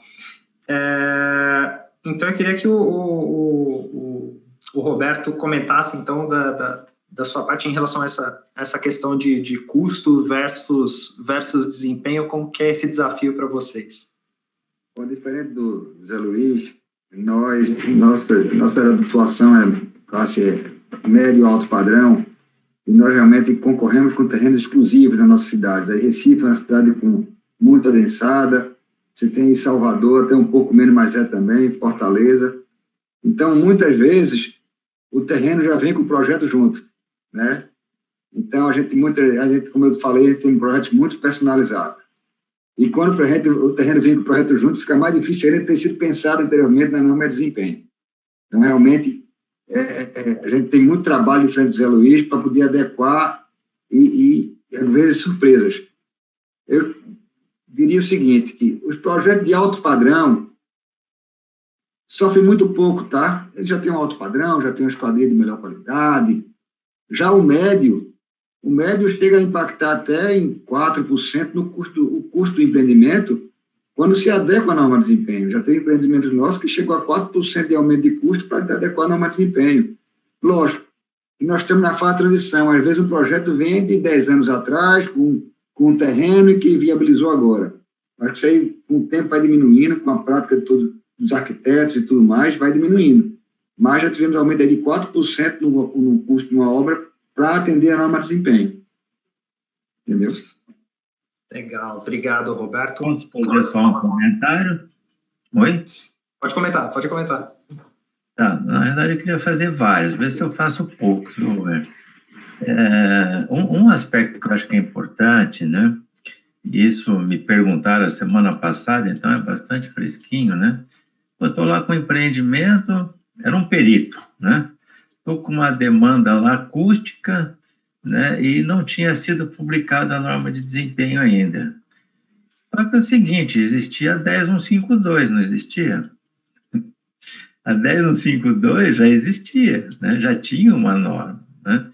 [SPEAKER 2] Então, eu queria que o Roberto comentasse, então, da sua parte em relação a essa questão de custo versus desempenho, como que é esse desafio para vocês?
[SPEAKER 4] Bom, diferente do Zé Luiz, nossa atuação é classe médio alto padrão, e nós realmente concorremos com terrenos exclusivos nas nossas cidades. Aí Recife é uma cidade com muita densada, você tem em Salvador, até um pouco menos, mas também, Fortaleza. Então, muitas vezes, o terreno já vem com o projeto junto, né? Então, a gente, como eu falei, a gente tem projetos muito personalizados. E quando o terreno vem com o projeto junto, fica mais difícil ele ter sido pensado anteriormente na norma de desempenho. Então, realmente, a gente tem muito trabalho em frente do Zé Luiz para poder adequar e às vezes, surpresas. Eu diria o seguinte, que os projetos de alto padrão sofrem muito pouco, tá? Eles já têm um alto padrão, já têm uma esquadria de melhor qualidade. Já o médio chega a impactar até em 4% no custo do empreendimento, quando se adequa à norma de desempenho. Já tem empreendimentos nossos que chegou a 4% de aumento de custo para adequar a norma de desempenho. Lógico, que nós estamos na fase de transição. Às vezes um projeto vem de 10 anos atrás, com um terreno e que viabilizou agora. Acho que isso aí, com o tempo, vai diminuindo, com a prática de todos os arquitetos e tudo mais, vai diminuindo. Mas já tivemos aumento aí de 4% no custo de uma obra para atender a norma de desempenho. Entendeu?
[SPEAKER 2] Legal, obrigado, Roberto.
[SPEAKER 1] Posso fazer só um comentário? Oi?
[SPEAKER 2] Pode comentar.
[SPEAKER 1] Tá, na verdade, eu queria fazer vários, ver se eu faço pouco, viu, Roberto? Um aspecto que eu acho que é importante, né? Isso me perguntaram a semana passada, então é bastante fresquinho, né? Eu estou lá com empreendimento, era um perito, né? Estou com uma demanda lá acústica, né? E não tinha sido publicada a norma de desempenho ainda. Só que é o seguinte, existia a 10152, não existia? A 10152 já existia, né? Já tinha uma norma, né?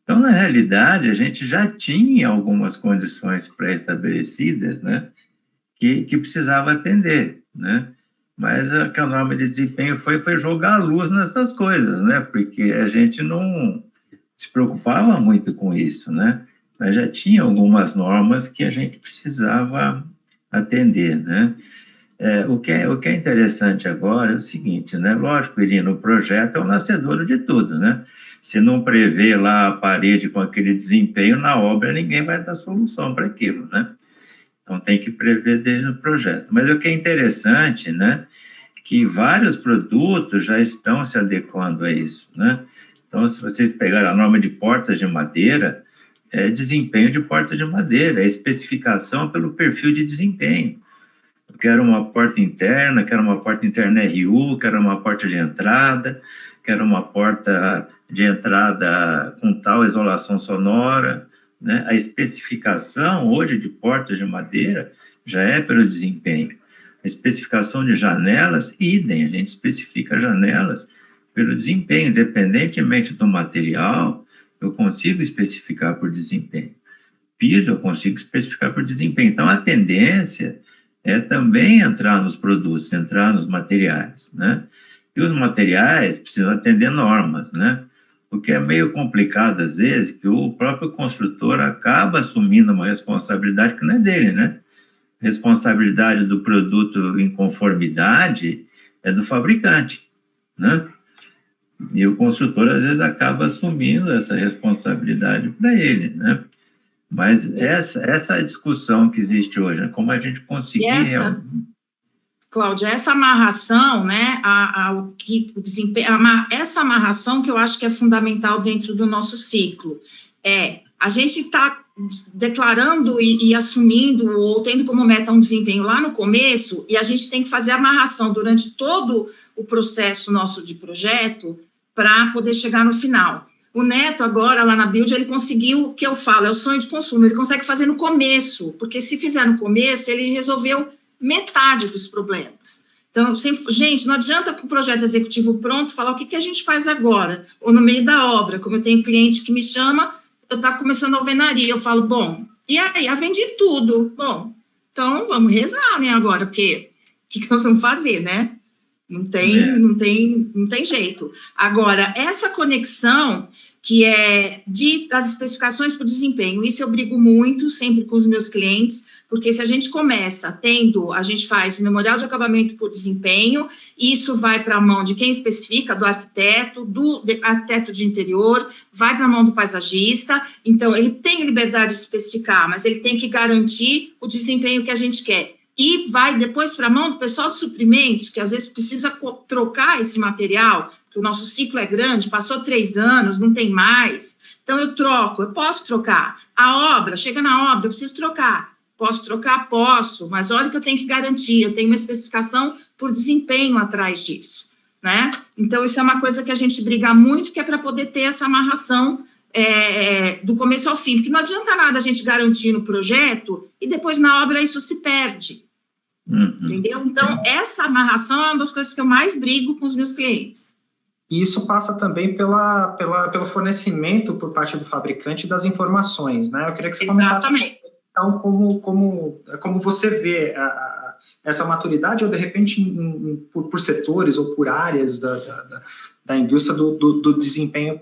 [SPEAKER 1] Então, na realidade, a gente já tinha algumas condições pré-estabelecidas, né? Que precisava atender, né? Mas a norma de desempenho foi jogar a luz nessas coisas, né? Porque a gente não se preocupava muito com isso, né? Mas já tinha algumas normas que a gente precisava atender, né? O que é interessante agora é o seguinte, né? Lógico, Irina, o projeto é o nascedouro de tudo, né? Se não prevê lá a parede com aquele desempenho na obra, ninguém vai dar solução para aquilo, né? Então, tem que prever desde o projeto. Mas o que é interessante, né? Que vários produtos já estão se adequando a isso, né? Então, se vocês pegarem a norma de portas de madeira, é desempenho de porta de madeira, é especificação pelo perfil de desempenho. Eu quero uma porta interna RU, quero uma porta de entrada, quero uma porta de entrada com tal isolação sonora, né? A especificação hoje de portas de madeira já é pelo desempenho. A especificação de janelas, idem, a gente especifica janelas pelo desempenho, independentemente do material, eu consigo especificar por desempenho. Piso, eu consigo especificar por desempenho. Então, a tendência é também entrar nos produtos, entrar nos materiais, né? E os materiais precisam atender normas, né? O que é meio complicado, às vezes, que o próprio construtor acaba assumindo uma responsabilidade que não é dele, né? Responsabilidade do produto em conformidade é do fabricante, né? E o construtor, às vezes, acaba assumindo essa responsabilidade para ele, né? Mas essa discussão que existe hoje, né? Como a gente conseguir...
[SPEAKER 5] Cláudia, essa amarração, né, essa amarração que eu acho que é fundamental dentro do nosso ciclo, a gente está declarando e assumindo ou tendo como meta um desempenho lá no começo, e a gente tem que fazer a amarração durante todo o processo nosso de projeto para poder chegar no final. O Neto, agora, lá na Build, ele conseguiu, o que eu falo, é o sonho de consumo, ele consegue fazer no começo, porque se fizer no começo, ele resolveu metade dos problemas. Então, gente, não adianta com o projeto executivo pronto falar o que a gente faz agora, ou no meio da obra, como eu tenho cliente que me chama, eu estou começando a alvenaria, eu falo, bom, e aí, eu vendi tudo, bom, então vamos rezar, né, agora, porque o que nós vamos fazer, né? Não tem jeito. Agora, essa conexão que é das especificações para o desempenho, isso eu brigo muito sempre com os meus clientes, porque se a gente começa a gente faz o memorial de acabamento por desempenho, isso vai para a mão de quem especifica, do arquiteto, do arquiteto de interior, vai para a mão do paisagista, então ele tem liberdade de especificar, mas ele tem que garantir o desempenho que a gente quer. E vai depois para a mão do pessoal de suprimentos, que às vezes precisa trocar esse material, porque o nosso ciclo é grande, passou 3 anos, não tem mais. Então, eu posso trocar. A obra, chega na obra, eu preciso trocar. Posso trocar? Posso, mas olha que eu tenho que garantir, eu tenho uma especificação por desempenho atrás disso, né? Então, isso é uma coisa que a gente briga muito, que é para poder ter essa amarração do começo ao fim, porque não adianta nada a gente garantir no projeto e depois na obra isso se perde, entendeu? Então, essa amarração é uma das coisas que eu mais brigo com os meus clientes.
[SPEAKER 2] E isso passa também pelo fornecimento por parte do fabricante das informações, né? Eu queria que você comentasse, então, como você vê essa maturidade, ou de repente por setores ou por áreas da indústria do desempenho,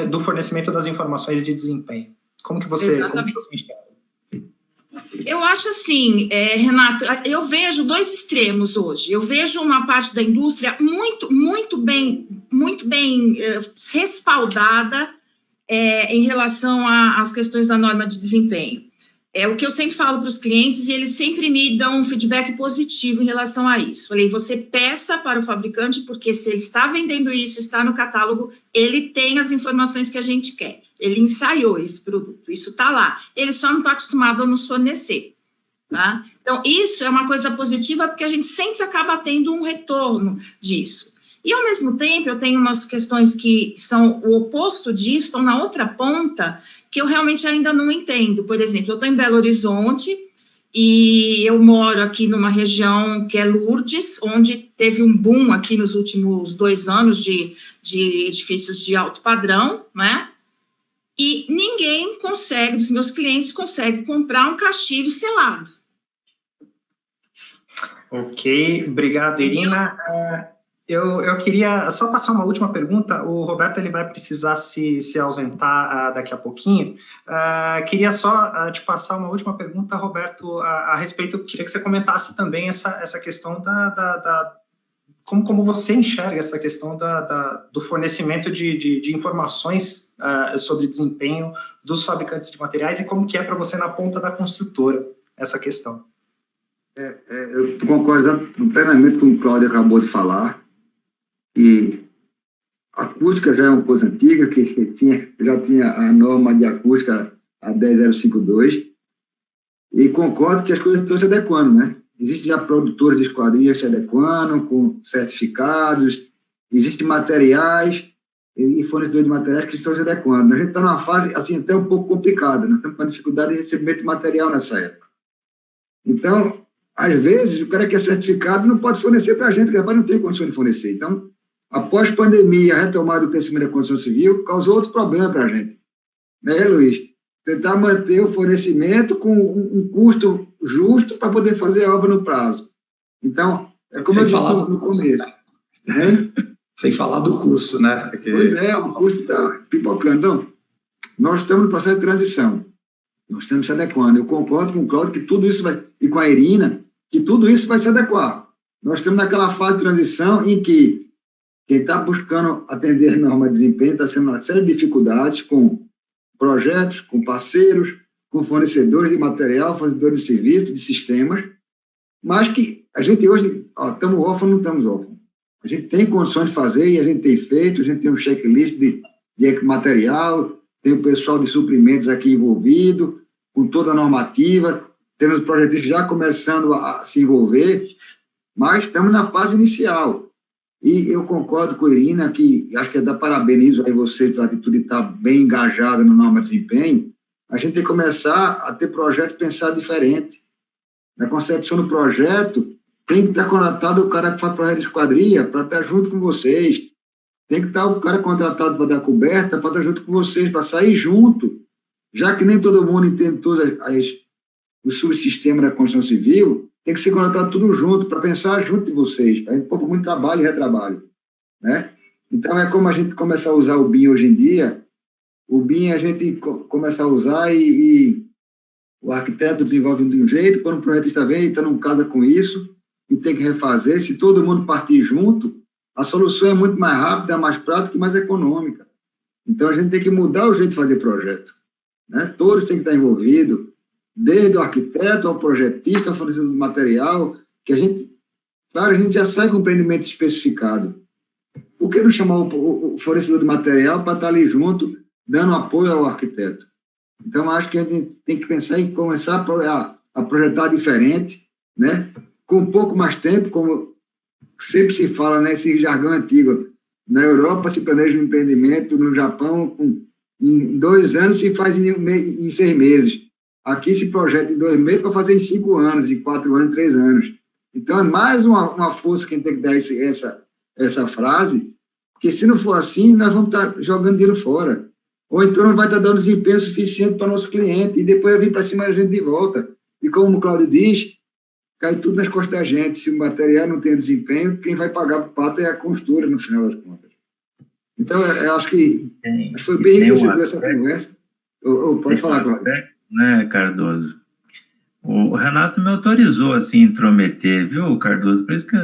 [SPEAKER 2] do fornecimento das informações de desempenho. Como que você enxerga?
[SPEAKER 5] Eu acho assim, Renato, eu vejo dois extremos hoje. Eu vejo uma parte da indústria muito bem respaldada em relação às questões da norma de desempenho. É o que eu sempre falo para os clientes e eles sempre me dão um feedback positivo em relação a isso. Falei, você peça para o fabricante, porque se ele está vendendo isso, está no catálogo, ele tem as informações que a gente quer. Ele ensaiou esse produto, isso está lá. Ele só não está acostumado a nos fornecer, tá? Então, isso é uma coisa positiva, porque a gente sempre acaba tendo um retorno disso. E, ao mesmo tempo, eu tenho umas questões que são o oposto disso, estão na outra ponta, que eu realmente ainda não entendo. Por exemplo, eu estou em Belo Horizonte e eu moro aqui numa região que é Lourdes, onde teve um boom aqui nos últimos 2 anos de edifícios de alto padrão, né? E ninguém consegue, dos meus clientes, consegue comprar um caixilho selado.
[SPEAKER 2] Ok, obrigado, Irina. Eu queria só passar uma última pergunta. O Roberto ele vai precisar se ausentar daqui a pouquinho. Queria só te passar uma última pergunta, Roberto, a respeito. Queria que você comentasse também essa questão como você enxerga essa questão do fornecimento de informações sobre desempenho dos fabricantes de materiais e como que é para você na ponta da construtora essa questão.
[SPEAKER 4] Eu concordo plenamente com o que o Cláudio acabou de falar. E a acústica já é uma coisa antiga, que já tinha a norma de acústica, a 10052, e concordo que as coisas estão se adequando, né? Existem já produtores de esquadrias se adequando, com certificados, existem materiais e fornecedores de materiais que estão se adequando. A gente está numa fase, assim, até um pouco complicada, nós estamos com dificuldade de recebimento de material nessa época. Então, às vezes, o cara que é certificado não pode fornecer para a gente, que rapaz não tem condição de fornecer. Então, após a pandemia, a retomada do crescimento da construção civil causou outro problema para a gente. Né, Luiz? Tentar manter o fornecimento com um custo justo para poder fazer a obra no prazo. Então, é como eu disse no começo.
[SPEAKER 3] Sem falar do custo, né? Porque...
[SPEAKER 4] Pois é, o custo está pipocando. Então, nós estamos no processo de transição. Nós estamos se adequando. Eu concordo com o Cláudio que tudo isso vai, e com a Irina, que tudo isso vai se adequar. Nós estamos naquela fase de transição em que quem está buscando atender a norma de desempenho está sendo uma série de dificuldades com projetos, com parceiros, com fornecedores de material, fornecedores de serviço, de sistemas, mas que a gente hoje, estamos órfãos, não estamos órfãos. A gente tem condições de fazer e a gente tem feito, a gente tem um checklist de material, tem o pessoal de suprimentos aqui envolvido, com toda a normativa, temos projetistas já começando a se envolver, mas estamos na fase inicial. E eu concordo com a Irina, que acho que parabenizo aí você pela atitude de estar bem engajada no norma de desempenho. A gente tem que começar a ter projetos pensados diferente. Na concepção do projeto, tem que estar contratado o cara que faz projeto de esquadria para estar junto com vocês. Tem que estar o cara contratado para dar coberta para estar junto com vocês, para sair junto. Já que nem todo mundo entende todos os subsistemas da construção civil, tem que ser contratado tudo junto, para pensar junto de vocês. A gente poupa muito trabalho e retrabalho. Né? Então, é como a gente começar a usar o BIM hoje em dia. O BIM a gente começa a usar e o arquiteto desenvolve de um jeito, quando o projetista vem, então não casa com isso, e tem que refazer. Se todo mundo partir junto, a solução é muito mais rápida, mais prática e mais econômica. Então, a gente tem que mudar o jeito de fazer projeto. Né? Todos têm que estar envolvidos, desde o arquiteto ao projetista, ao fornecedor de material, que a gente já sai com o empreendimento especificado. Por que não chamar o fornecedor de material para estar ali junto, dando apoio ao arquiteto. Então, acho que a gente tem que pensar em começar a projetar diferente, né? Com um pouco mais tempo, como sempre se fala nesse jargão antigo. Na Europa se planeja um empreendimento, no Japão, em 2 anos se faz em 6 meses. Aqui se projeta em 2 meses para fazer em 5 anos, em 4 anos, em 3 anos. Então, é mais uma força que a gente tem que dar essa frase, porque se não for assim, nós vamos estar jogando dinheiro fora. Ou então não vai estar dando desempenho suficiente para o nosso cliente, e depois vai vir para cima da gente de volta. E como o Cláudio diz, cai tudo nas costas da gente. Se o material não tem desempenho, quem vai pagar para o pato é a construtora, no final das contas. Então, eu acho que foi bem enriquecedor essa conversa. Pode falar, Cláudio.
[SPEAKER 1] Né, Cardoso? O Renato me autorizou assim, intrometer, viu, Cardoso? Por isso que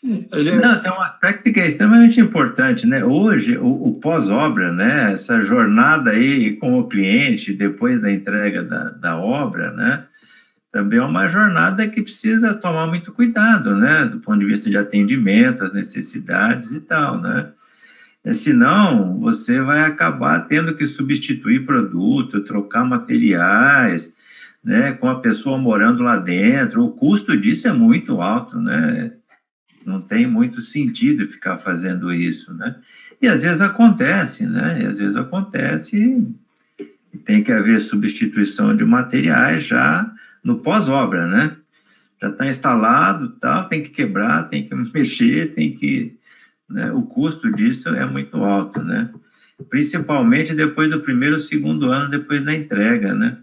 [SPEAKER 1] Não, tem um aspecto que é extremamente importante, né? Hoje, o pós-obra, né? Essa jornada aí com o cliente, depois da entrega da obra, né? Também é uma jornada que precisa tomar muito cuidado, né? Do ponto de vista de atendimento, as necessidades e tal, né? Senão, você vai acabar tendo que substituir produto, trocar materiais, né? Com a pessoa morando lá dentro. O custo disso é muito alto, né? Não tem muito sentido ficar fazendo isso, né? E às vezes acontece, né? E às vezes acontece e tem que haver substituição de materiais já no pós-obra, né? Já está instalado, tal, tem que quebrar, tem que mexer, tem que... Né? O custo disso é muito alto, né? Principalmente depois do primeiro ou segundo ano, depois da entrega, né?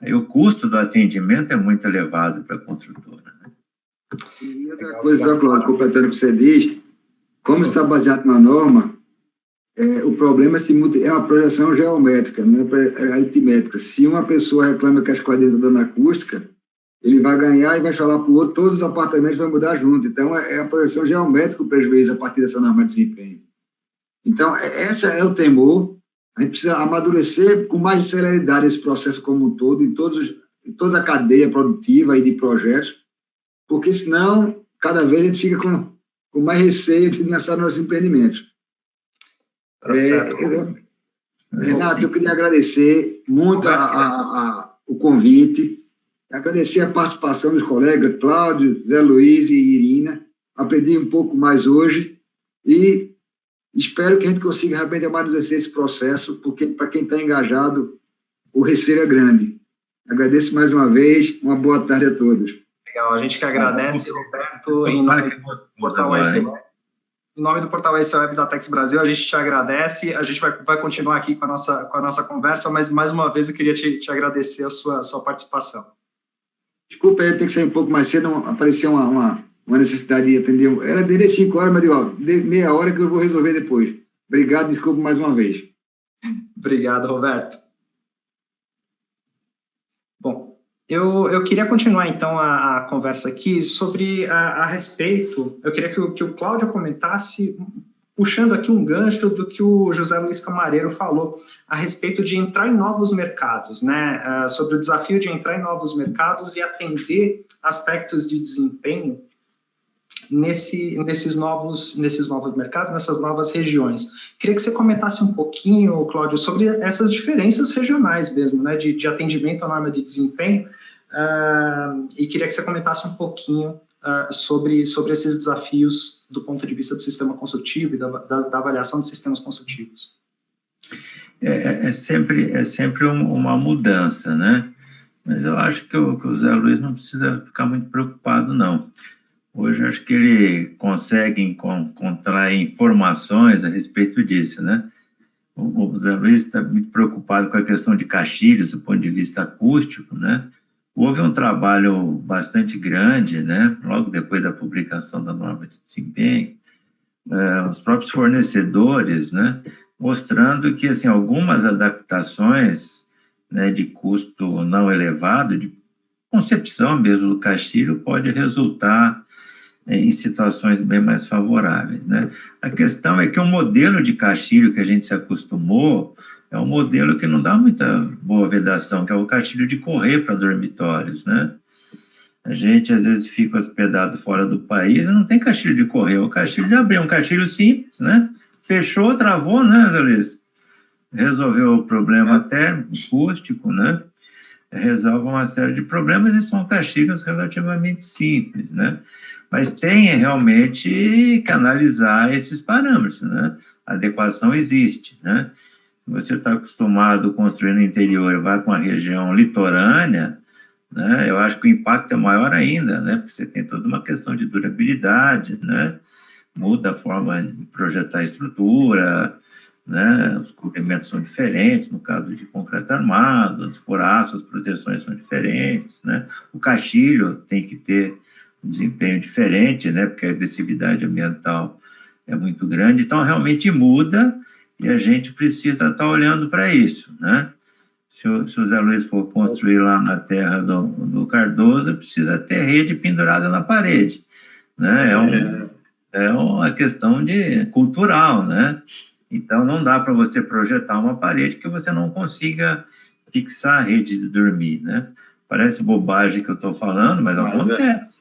[SPEAKER 1] Aí o custo do atendimento é muito elevado para a construtora.
[SPEAKER 4] E outra coisa, Cláudio, completando o que você diz, como está baseado na norma, o problema é uma projeção geométrica, não é aritmética. Se uma pessoa reclama que as quadrilhas estão dando acústica, ele vai ganhar e vai falar para o outro, todos os apartamentos vão mudar junto. Então, é a projeção geométrica o prejuízo a partir dessa norma de desempenho. Então, esse é o temor. A gente precisa amadurecer com mais celeridade esse processo como um todo, em toda a cadeia produtiva e de projetos, porque senão, cada vez a gente fica com mais receio de lançar nossos empreendimentos. Renato, eu queria agradecer muito o convite, agradecer a participação dos colegas Cláudio, Zé Luiz e Irina. Aprendi um pouco mais hoje e espero que a gente consiga realmente amadurecer esse processo, porque para quem está engajado, o receio é grande. Agradeço mais uma vez, uma boa tarde a todos.
[SPEAKER 2] Legal, a gente que agradece, Roberto, em nome do Portal ICWeb. Em nome do Portal ICWeb da Tex Brasil, a gente te agradece, a gente vai continuar aqui com a nossa conversa, mas mais uma vez eu queria te agradecer a sua participação.
[SPEAKER 4] Desculpa, eu tenho que sair um pouco mais cedo, apareceu uma necessidade de atender. Era desde 5 horas, mas de meia hora que eu vou resolver depois. Obrigado, desculpa mais uma vez.
[SPEAKER 2] Obrigado, Roberto. Bom, eu queria continuar, então, a conversa aqui sobre a respeito, eu queria que o Cláudio comentasse, puxando aqui um gancho do que o José Luiz Camareiro falou a respeito de entrar em novos mercados, né? Sobre o desafio de entrar em novos mercados e atender aspectos de desempenho nesses novos mercados, nessas novas regiões. Queria que você comentasse um pouquinho, Cláudio, sobre essas diferenças regionais mesmo, né, de atendimento à norma de desempenho, e queria que você comentasse um pouquinho sobre esses desafios do ponto de vista do sistema consultivo e da avaliação de sistemas consultivos.
[SPEAKER 1] É sempre uma mudança, né? Mas eu acho que o Zé Luiz não precisa ficar muito preocupado, não. Hoje, acho que ele consegue encontrar informações a respeito disso, né? O Zé Luiz está muito preocupado com a questão de caixilhos, do ponto de vista acústico, né? Houve um trabalho bastante grande, né? Logo depois da publicação da norma de desempenho, os próprios fornecedores, né? Mostrando que, assim, algumas adaptações, né, de custo não elevado, de concepção mesmo do caixilho, pode resultar em situações bem mais favoráveis, né? A questão é que o modelo de caixilho que a gente se acostumou é um modelo que não dá muita boa vedação, que é o caixilho de correr para dormitórios, né? A gente, às vezes, fica hospedado fora do país e não tem caixilho de correr, o caixilho de abrir, um caixilho simples, né? fechou, travou, né, Zé Luiz? Resolveu o problema térmico, acústico, né? Resolve uma série de problemas e são caixilhas relativamente simples, né? Mas tem realmente que analisar esses parâmetros, né? A adequação existe, né? Se você está acostumado a construir no interior e vai para uma região litorânea, né? Eu acho que o impacto é maior ainda, né? Porque você tem toda uma questão de durabilidade, né? Muda a forma de projetar a estrutura, né? Os cobrimentos são diferentes, no caso de concreto armado, os coraços, as proteções são diferentes, né? O caixilho tem que ter um desempenho diferente, né? Porque a agressividade ambiental é muito grande, então realmente muda e a gente precisa estar olhando para isso, né? Se o Zé Luiz for construir lá na terra do Cardoso, precisa ter rede pendurada na parede, né? É uma questão cultural, né? Então, não dá para você projetar uma parede que você não consiga fixar a rede de dormir, né? Parece bobagem que eu estou falando, mas acontece,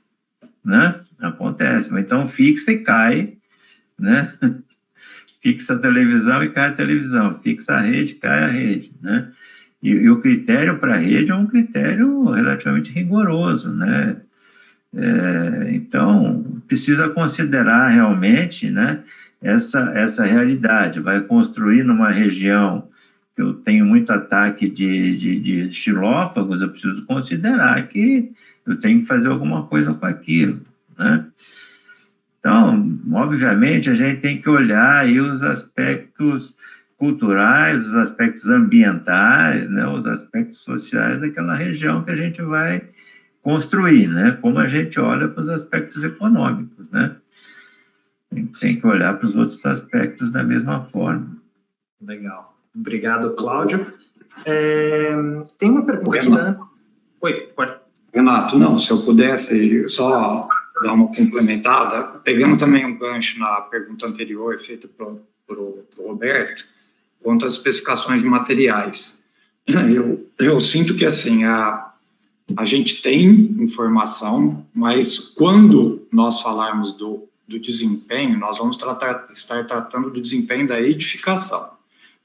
[SPEAKER 1] né? Acontece. Então, fixa e cai, né? Fixa a televisão e cai a televisão. Fixa a rede, cai a rede, né? E o critério para a rede é um critério relativamente rigoroso, né? Então, precisa considerar realmente, né? Essa realidade, vai construir numa região que eu tenho muito ataque de xilófagos, eu preciso considerar que eu tenho que fazer alguma coisa com aquilo, né? Então, obviamente, a gente tem que olhar aí os aspectos culturais, os aspectos ambientais, né, os aspectos sociais daquela região que a gente vai construir, né? Como a gente olha para os aspectos econômicos, né? Tem que olhar para os outros aspectos da mesma forma.
[SPEAKER 2] Legal. Obrigado, Cláudio. Tem uma pergunta aqui da... Oi, pode.
[SPEAKER 3] Renato, não, se eu pudesse só dar uma complementada, pegando também um gancho na pergunta anterior feita para o Roberto, quanto às especificações de materiais. Eu sinto que, assim, a gente tem informação, mas quando nós falarmos do desempenho, nós vamos estar tratando do desempenho da edificação.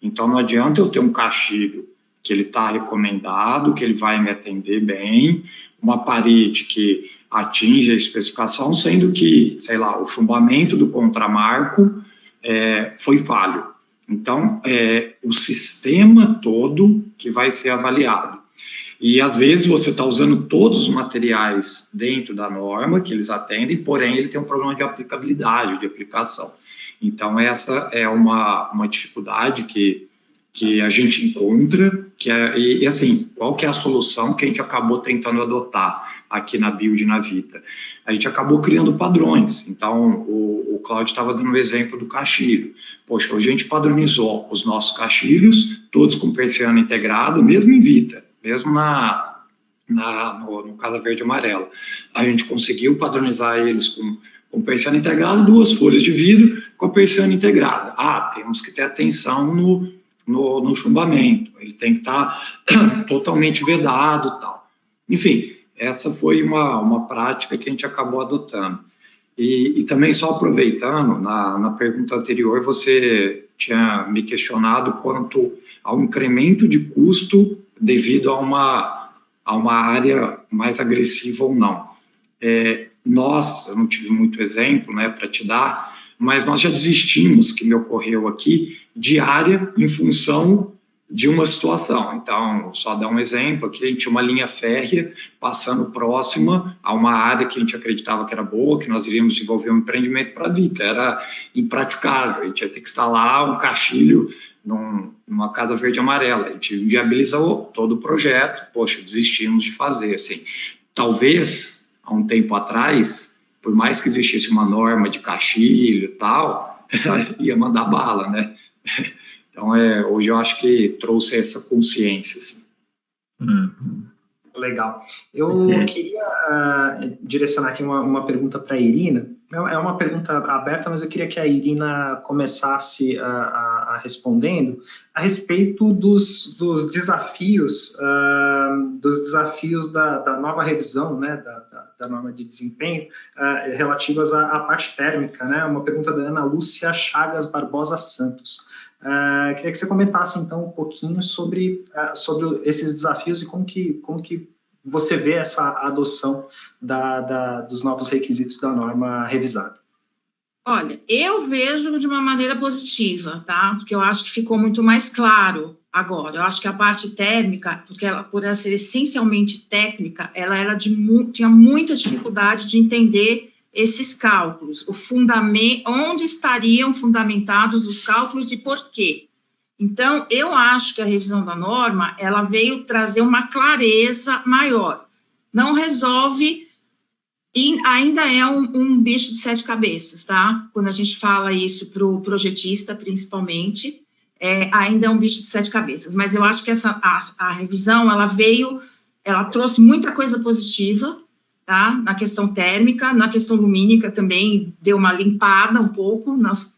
[SPEAKER 3] Então, não adianta eu ter um caixilho que ele está recomendado, que ele vai me atender bem, uma parede que atinge a especificação, sendo que, sei lá, o chumbamento do contramarco foi falho. Então, o sistema todo que vai ser avaliado. E, às vezes, você está usando todos os materiais dentro da norma que eles atendem, porém, ele tem um problema de aplicabilidade, de aplicação. Então, essa é uma dificuldade que a gente encontra, e, assim, qual que é a solução que a gente acabou tentando adotar aqui na Build na Vita? A gente acabou criando padrões. Então, o Cláudio estava dando o exemplo do caixilho. Poxa, hoje a gente padronizou os nossos caixilhos, todos com persiana integrada, mesmo em Vita, mesmo no Casa Verde e Amarela. A gente conseguiu padronizar eles com persiana integrada, 2 folhas de vidro com a persiana integrada. Temos que ter atenção no chumbamento, ele tem que estar totalmente vedado e tal. Enfim, essa foi uma prática que a gente acabou adotando. E também, só aproveitando, na pergunta anterior, você tinha me questionado quanto ao incremento de custo devido a uma área mais agressiva ou não. Eu não tive muito exemplo, né, para te dar, mas nós já desistimos, que me ocorreu aqui, de área em função de uma situação. Então, só dar um exemplo, aqui a gente tinha uma linha férrea passando próxima a uma área que a gente acreditava que era boa, que nós iríamos desenvolver um empreendimento para a Vita, era impraticável, a gente ia ter que instalar um caixilho numa Casa Verde e Amarela, a gente viabilizou todo o projeto, poxa, desistimos de fazer, assim. Talvez, há um tempo atrás, por mais que existisse uma norma de caixilho e tal, ia mandar bala, né? Então, hoje eu acho que trouxe essa consciência, assim.
[SPEAKER 2] Legal. Eu queria direcionar aqui uma pergunta para a Irina. É uma pergunta aberta, mas eu queria que a Irina começasse a respondendo, a respeito dos desafios, da nova revisão, né, da norma de desempenho, relativas à parte térmica, né? Uma pergunta da Ana Lúcia Chagas Barbosa Santos. Queria que você comentasse, então, um pouquinho sobre esses desafios e como que você vê essa adoção dos novos requisitos da norma revisada.
[SPEAKER 5] Olha, eu vejo de uma maneira positiva, tá? Porque eu acho que ficou muito mais claro agora. Eu acho que a parte térmica, porque ela, por ela ser essencialmente técnica, ela era tinha muita dificuldade de entender esses cálculos, o fundamento, onde estariam fundamentados os cálculos e por quê. Então, eu acho que a revisão da norma, ela veio trazer uma clareza maior. Não resolve, e ainda é um bicho de 7 cabeças, tá? Quando a gente fala isso para o projetista, principalmente, ainda é um bicho de 7 cabeças. Mas eu acho que a revisão, ela trouxe muita coisa positiva, tá? Na questão térmica, na questão lumínica também deu uma limpada um pouco nas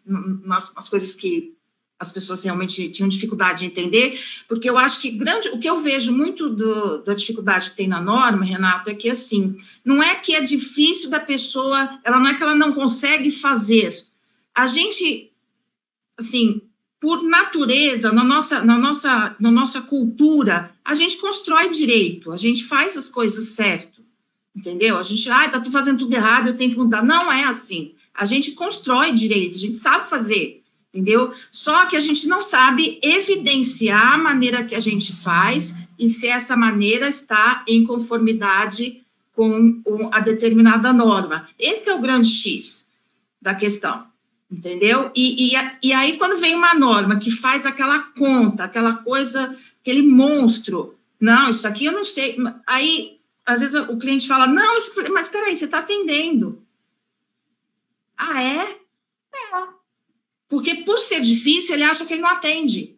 [SPEAKER 5] coisas que as pessoas realmente tinham dificuldade de entender, porque eu acho que o que eu vejo muito da dificuldade que tem na norma, Renato, é que, assim, não é que é difícil da pessoa, não é que ela não consegue fazer. A gente, assim, por natureza, na nossa cultura, a gente constrói direito, a gente faz as coisas certo, entendeu? A gente, tá fazendo tudo errado, eu tenho que mudar. Não é assim. A gente constrói direito, a gente sabe fazer, entendeu? Só que a gente não sabe evidenciar a maneira que a gente faz e se essa maneira está em conformidade com a determinada norma. Esse é o grande X da questão, entendeu? E aí, quando vem uma norma que faz aquela conta, aquela coisa, aquele monstro, não, isso aqui eu não sei, aí, às vezes, o cliente fala, não, mas espera aí, você está atendendo. Ah, é? É. Porque, por ser difícil, ele acha que ele não atende.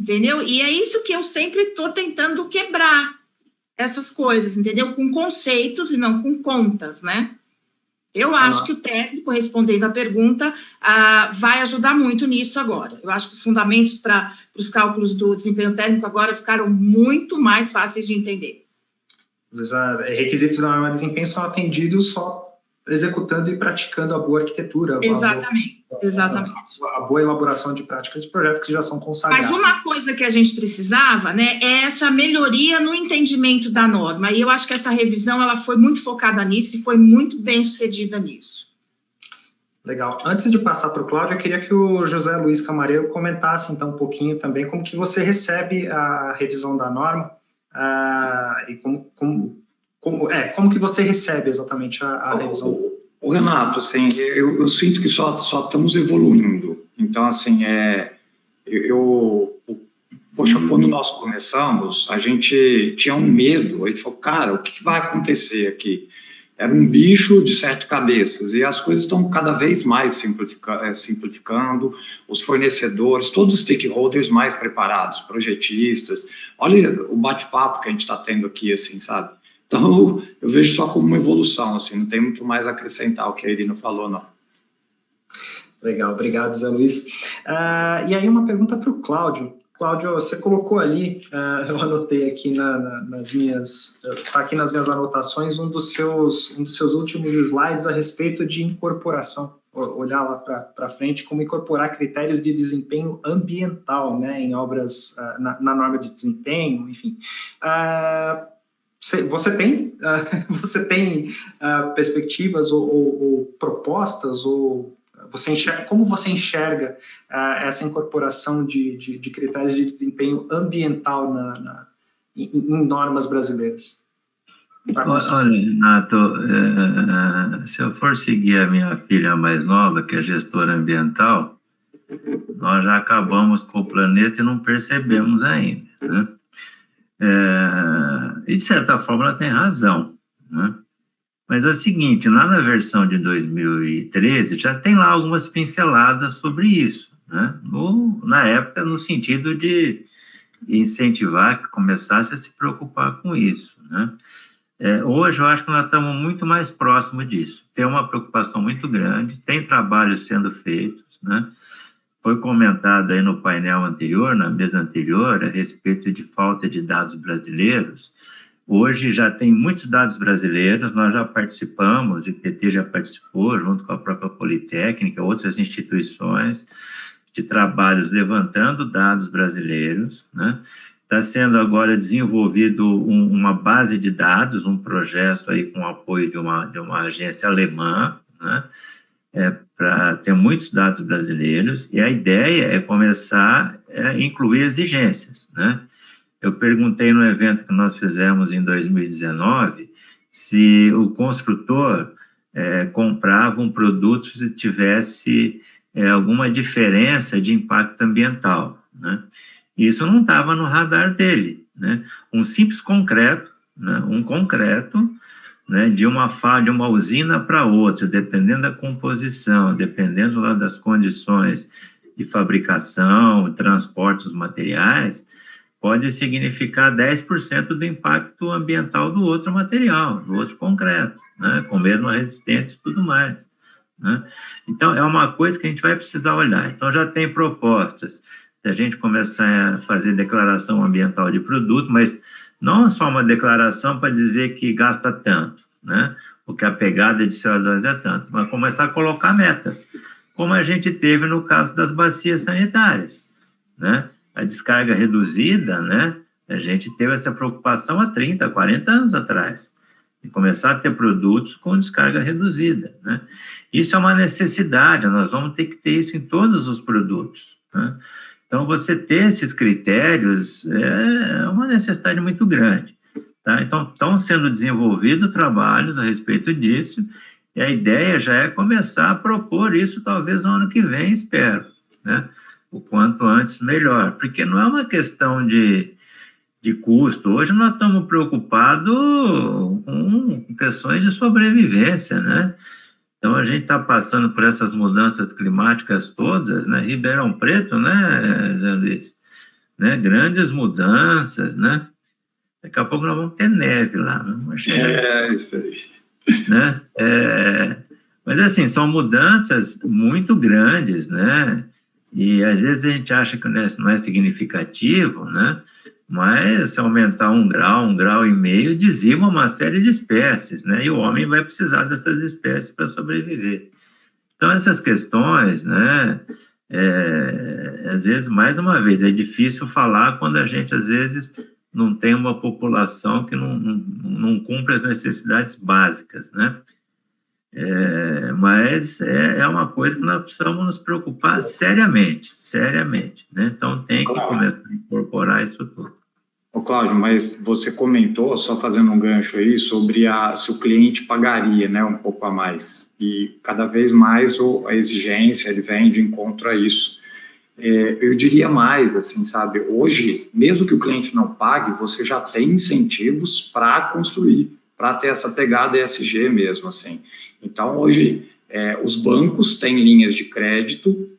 [SPEAKER 5] Entendeu? E é isso que eu sempre estou tentando quebrar, essas coisas, entendeu? Com conceitos e não com contas, né? Eu acho que o técnico, respondendo à pergunta, vai ajudar muito nisso agora. Eu acho que os fundamentos para os cálculos do desempenho técnico agora ficaram muito mais fáceis de entender.
[SPEAKER 2] Às vezes, requisitos da norma de desempenho são atendidos só executando e praticando a boa arquitetura.
[SPEAKER 5] Exatamente.
[SPEAKER 2] A boa elaboração de práticas de projetos que já são consagrados.
[SPEAKER 5] Mas uma coisa que a gente precisava, né, é essa melhoria no entendimento da norma. E eu acho que essa revisão, ela foi muito focada nisso e foi muito bem sucedida nisso.
[SPEAKER 2] Legal. Antes de passar para o Cláudio, eu queria que o José Luiz Camareiro comentasse, então, um pouquinho também como que você recebe a revisão da norma e como que você recebe exatamente a revisão?
[SPEAKER 3] O Renato, assim, eu sinto que só estamos evoluindo. Então, assim, poxa, quando nós começamos, a gente tinha um medo. A gente falou, cara, o que vai acontecer aqui? Era um bicho de 7 cabeças e as coisas estão cada vez mais simplificando, os fornecedores, todos os stakeholders mais preparados, projetistas. Olha o bate-papo que a gente está tendo aqui, assim, sabe? Então, eu vejo só como uma evolução, assim, não tem muito mais a acrescentar o que a Irina falou, não.
[SPEAKER 2] Legal, obrigado, Zé Luiz. E aí, uma pergunta para o Cláudio. Cláudio, você colocou ali, eu anotei aqui tá aqui nas minhas anotações, um dos seus últimos slides a respeito de incorporação. Olhar lá para frente, como incorporar critérios de desempenho ambiental, né, em obras, na norma de desempenho, enfim. Você tem perspectivas ou propostas, ou como você enxerga essa incorporação de critérios de desempenho ambiental em normas brasileiras?
[SPEAKER 1] Olha, Renato, se eu for seguir a minha filha mais nova, que é gestora ambiental, nós já acabamos com o planeta e não percebemos ainda, né? E de certa forma ela tem razão, né? Mas é o seguinte, lá na versão de 2013 já tem lá algumas pinceladas sobre isso, né? Na época, no sentido de incentivar que começasse a se preocupar com isso, né? Hoje eu acho que nós estamos muito mais próximos disso, tem uma preocupação muito grande, tem trabalhos sendo feitos, né? foi comentado aí no painel anterior, na mesa anterior, a respeito de falta de dados brasileiros. Hoje já tem muitos dados brasileiros, nós já participamos, o IPT já participou, junto com a própria Politécnica, outras instituições, de trabalhos levantando dados brasileiros, né? Está sendo agora desenvolvido uma base de dados, um projeto aí com apoio de uma agência alemã, né? Para ter muitos dados brasileiros, e a ideia é começar a incluir exigências, né? Eu perguntei no evento que nós fizemos em 2019 se o construtor comprava um produto se tivesse alguma diferença de impacto ambiental, né? Isso não estava no radar dele, né? Um simples concreto, né? Um concreto, né? De uma usina para outra, dependendo da composição, dependendo lá das condições de fabricação, transporte dos materiais, pode significar 10% do impacto ambiental do outro material, do outro concreto, né? Com a mesma resistência e tudo mais, né? Então, é uma coisa que a gente vai precisar olhar. Então, já tem propostas de a gente começar a fazer declaração ambiental de produto, mas não só uma declaração para dizer que gasta tanto, né? Porque a pegada de CO2 é tanto, mas começar a colocar metas, como a gente teve no caso das bacias sanitárias, né? A descarga reduzida, né? A gente teve essa preocupação há 30, 40 anos atrás, de começar a ter produtos com descarga reduzida, né? Isso é uma necessidade, nós vamos ter que ter isso em todos os produtos, né? Então, você ter esses critérios é uma necessidade muito grande, tá? Então, estão sendo desenvolvidos trabalhos a respeito disso, e a ideia já é começar a propor isso talvez no ano que vem, espero, né? O quanto antes, melhor, porque não é uma questão de custo. Hoje nós estamos preocupados com questões de sobrevivência, né? Então, a gente está passando por essas mudanças climáticas todas, né? Ribeirão Preto, né, Luiz? Né? Grandes mudanças, né? Daqui a pouco nós vamos ter neve lá, não achei
[SPEAKER 3] isso aí.
[SPEAKER 1] Né? Mas, assim, são mudanças muito grandes, né? E, às vezes, a gente acha que não é significativo, né? Mas, se aumentar 1 grau e meio, dizima uma série de espécies, né? E o homem vai precisar dessas espécies para sobreviver. Então, essas questões, né? Às vezes, mais uma vez, é difícil falar quando a gente, às vezes, não tem uma população que não cumpre as necessidades básicas, né? Mas é uma coisa que nós precisamos nos preocupar seriamente, né? Então, tem que começar a incorporar isso tudo.
[SPEAKER 3] Ô, Cláudio, mas você comentou, só fazendo um gancho aí, sobre se o cliente pagaria, né, um pouco a mais. E cada vez mais a exigência, ele vem de encontro a isso. Eu diria mais, assim, sabe, hoje, mesmo que o cliente não pague, você já tem incentivos para construir, para ter essa pegada ESG mesmo, assim. Então, hoje, os bancos têm linhas de crédito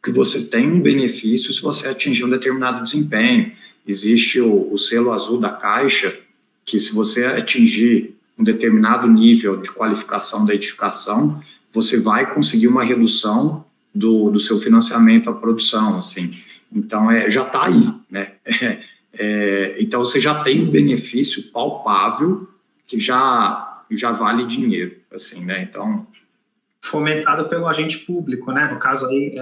[SPEAKER 3] que você tem um benefício se você atingir um determinado desempenho. Existe o selo azul da Caixa, que se você atingir um determinado nível de qualificação da edificação, você vai conseguir uma redução do seu financiamento à produção, assim. Então, já está aí, né? Então, você já tem um benefício palpável que já vale dinheiro, assim, né? Então,
[SPEAKER 2] fomentado pelo agente público, né? No caso aí,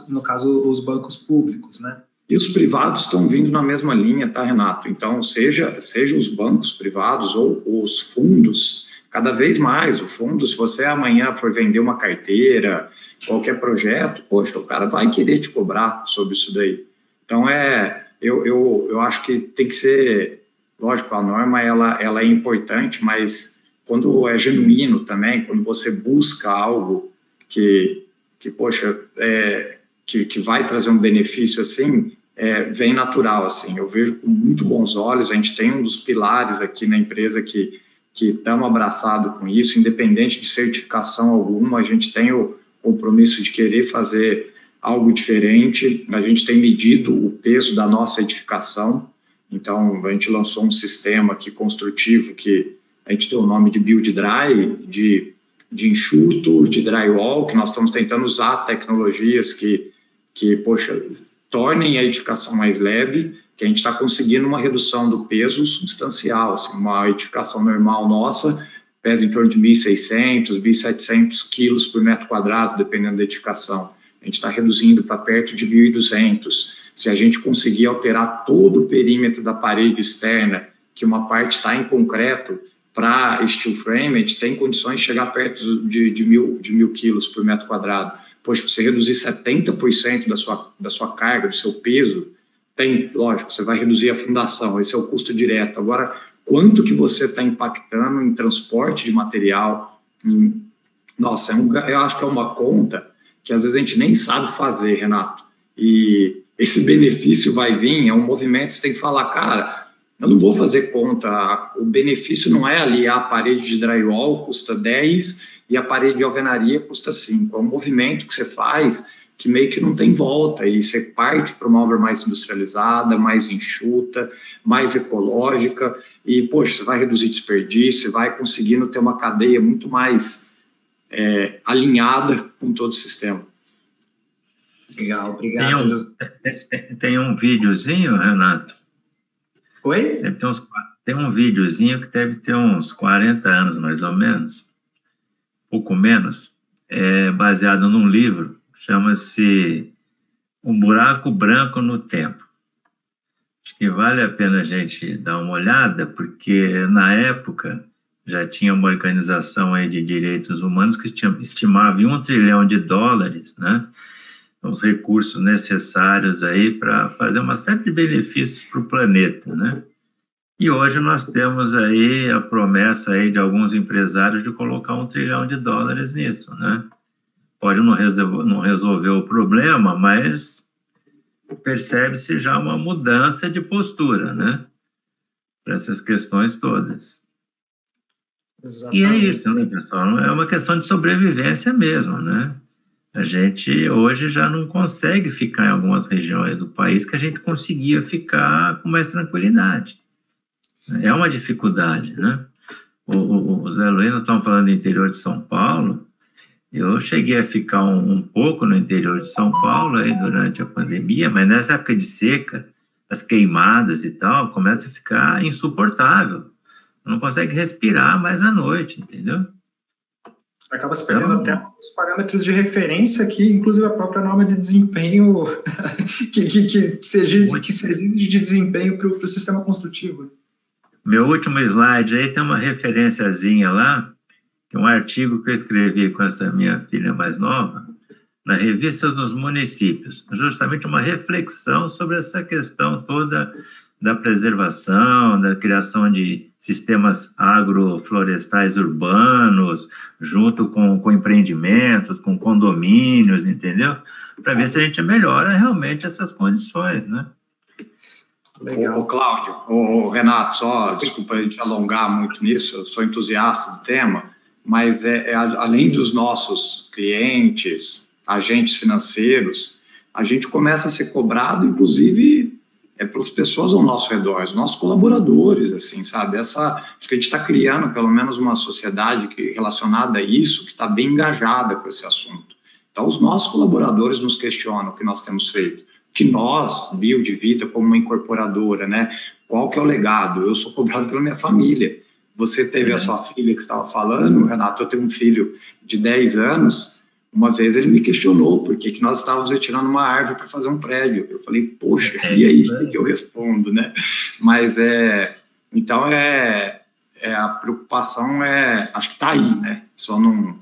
[SPEAKER 2] no caso os bancos públicos, né?
[SPEAKER 3] E os privados estão vindo na mesma linha, tá, Renato? Então, seja os bancos privados ou os fundos, cada vez mais o fundo, se você amanhã for vender uma carteira, qualquer projeto, poxa, o cara vai querer te cobrar sobre isso daí. Então, eu acho que tem que ser, lógico, a norma ela é importante, mas quando é genuíno também, quando você busca algo que poxa, que vai trazer um benefício assim, vem natural, assim. Eu vejo com muito bons olhos. A gente tem um dos pilares aqui na empresa que estamos abraçados com isso, independente de certificação alguma, a gente tem o compromisso de querer fazer algo diferente. A gente tem medido o peso da nossa edificação, então a gente lançou um sistema aqui construtivo que a gente deu o nome de Build Dry, de enxuto, de drywall, que nós estamos tentando usar tecnologias que que, poxa, tornem a edificação mais leve, que a gente está conseguindo uma redução do peso substancial. Assim, uma edificação normal nossa pesa em torno de 1.600, 1.700 quilos por metro quadrado, dependendo da edificação. A gente está reduzindo para perto de 1.200. Se a gente conseguir alterar todo o perímetro da parede externa, que uma parte está em concreto, para steel frame, a gente tem condições de chegar perto de 1.000 quilos por metro quadrado. Poxa, você reduzir 70% da sua carga, do seu peso, lógico, você vai reduzir a fundação, esse é o custo direto. Agora, quanto que você está impactando em transporte de material? Nossa, eu acho que é uma conta que às vezes a gente nem sabe fazer, Renato. E esse benefício vai vir, é um movimento que você tem que falar, cara, eu não vou fazer conta, o benefício não é ali, a parede de drywall custa 10 e a parede de alvenaria custa 5. É um movimento que você faz que meio que não tem volta, e você parte para uma obra mais industrializada, mais enxuta, mais ecológica, e, poxa, você vai reduzir desperdício, você vai conseguindo ter uma cadeia muito mais alinhada com todo o sistema.
[SPEAKER 2] Legal, obrigado.
[SPEAKER 1] Tem um videozinho, Renato?
[SPEAKER 2] Oi?
[SPEAKER 1] Tem um videozinho que deve ter uns 40 anos, mais ou menos, pouco menos, baseado num livro, chama-se Um Buraco Branco no Tempo. Acho que vale a pena a gente dar uma olhada, porque na época já tinha uma organização aí de direitos humanos que estimava em $1 trilhão, né, os recursos necessários aí para fazer uma série de benefícios para o planeta, né? E hoje nós temos aí a promessa aí de alguns empresários de colocar $1 trilhão nisso, né? Pode não resolver o problema, mas percebe-se já uma mudança de postura, né? Para essas questões todas. Exatamente. E é isso, né, pessoal? É uma questão de sobrevivência mesmo, né? A gente hoje já não consegue ficar em algumas regiões do país que a gente conseguia ficar com mais tranquilidade. É uma dificuldade, né? O Zé Luiz, nós estamos falando do interior de São Paulo. Eu cheguei a ficar um pouco no interior de São Paulo aí durante a pandemia, mas nessa época de seca, as queimadas e tal, começa a ficar insuportável. Não consegue respirar mais à noite, entendeu?
[SPEAKER 2] Acaba se perdendo até os parâmetros de referência que, inclusive, a própria norma de desempenho que se exige de desempenho para o sistema construtivo.
[SPEAKER 1] Meu último slide aí tem uma referenciazinha lá, que é um artigo que eu escrevi com essa minha filha mais nova, na Revista dos Municípios, justamente uma reflexão sobre essa questão toda da preservação, da criação de sistemas agroflorestais urbanos, junto com empreendimentos, com condomínios, entendeu? Para ver se a gente melhora realmente essas condições, né?
[SPEAKER 3] Legal. Cláudio, Renato, só, desculpa a gente alongar muito nisso, eu sou entusiasta do tema, mas além dos nossos clientes, agentes financeiros, a gente começa a ser cobrado, inclusive, pelas pessoas ao nosso redor, os nossos colaboradores, assim, sabe? Acho que a gente está criando, pelo menos, uma sociedade relacionada a isso, que está bem engajada com esse assunto. Então, os nossos colaboradores nos questionam o que nós temos feito, que nós, Biodivita, como uma incorporadora, né? Qual que é o legado? Eu sou cobrado pela minha família. Você teve a sua filha que estava falando, Renato, eu tenho um filho de 10 anos, uma vez ele me questionou por que nós estávamos retirando uma árvore para fazer um prédio. Eu falei, poxa, e aí, o que eu respondo, né? Mas então a preocupação acho que está aí, né? Só não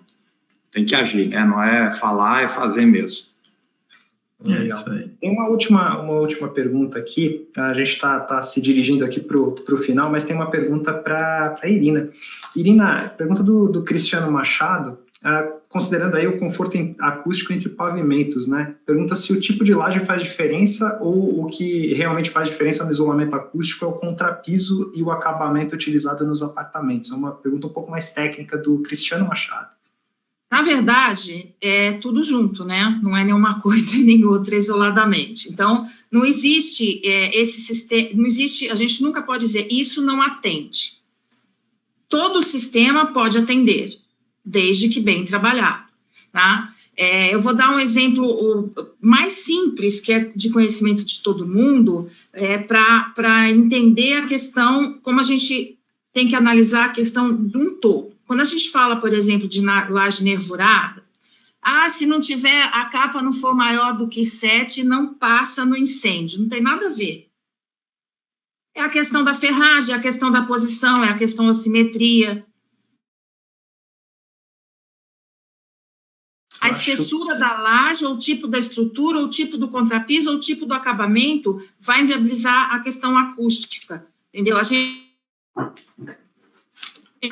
[SPEAKER 3] tem que agir, né? Não é falar, é fazer mesmo.
[SPEAKER 2] Legal. Tem uma última pergunta aqui, a gente está se dirigindo aqui para o final, mas tem uma pergunta para a Irina. Irina, pergunta do Cristiano Machado, considerando aí o conforto acústico entre pavimentos, né? Pergunta se o tipo de laje faz diferença ou o que realmente faz diferença no isolamento acústico é o contrapiso e o acabamento utilizado nos apartamentos. É uma pergunta um pouco mais técnica do Cristiano Machado.
[SPEAKER 5] Na verdade, é tudo junto, né? Não é nenhuma coisa e nem outra isoladamente. Então, não existe esse sistema, não existe, a gente nunca pode dizer isso não atende. Todo sistema pode atender, desde que bem trabalhado, tá? Eu vou dar um exemplo mais simples, que é de conhecimento de todo mundo, para entender a questão, como a gente tem que analisar a questão de um todo. Quando a gente fala, por exemplo, de laje nervurada, se não tiver, a capa não for maior do que 7, não passa no incêndio, não tem nada a ver. É a questão da ferragem, é a questão da posição, é a questão da simetria. A espessura da laje, ou o tipo da estrutura, ou o tipo do contrapiso, ou o tipo do acabamento, vai inviabilizar a questão acústica, entendeu? A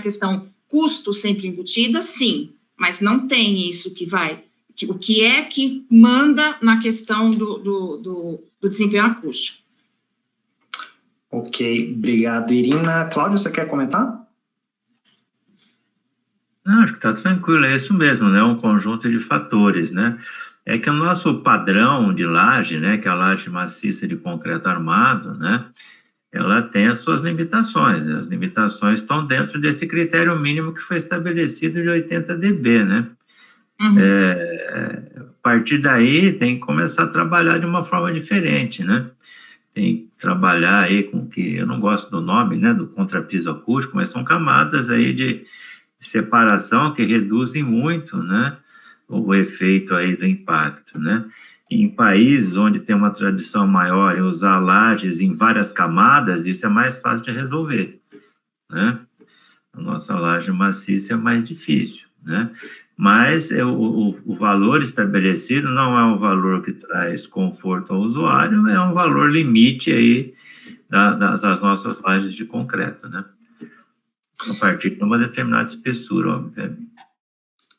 [SPEAKER 5] questão custo sempre embutida, sim, mas não tem isso que vai... O que é que manda na questão do desempenho acústico.
[SPEAKER 2] Ok, obrigado, Irina. Cláudio, você quer comentar?
[SPEAKER 1] Não, acho que está tranquilo, é isso mesmo, né? Um conjunto de fatores, né? É que o nosso padrão de laje, né? Que é a laje maciça de concreto armado, né? Ela tem as suas limitações, né? As limitações estão dentro desse critério mínimo que foi estabelecido de 80 dB, né? A partir daí, tem que começar a trabalhar de uma forma diferente, né? Tem que trabalhar aí com que, eu não gosto do nome, né? Do contrapiso acústico, mas são camadas aí de separação que reduzem muito, né, o efeito aí do impacto, né. Em países onde tem uma tradição maior em usar lajes em várias camadas, isso é mais fácil de resolver, né. A nossa laje maciça é mais difícil, né. Mas o valor estabelecido não é um valor que traz conforto ao usuário, é um valor limite aí das nossas lajes de concreto, né. A partir de uma determinada espessura, obviamente.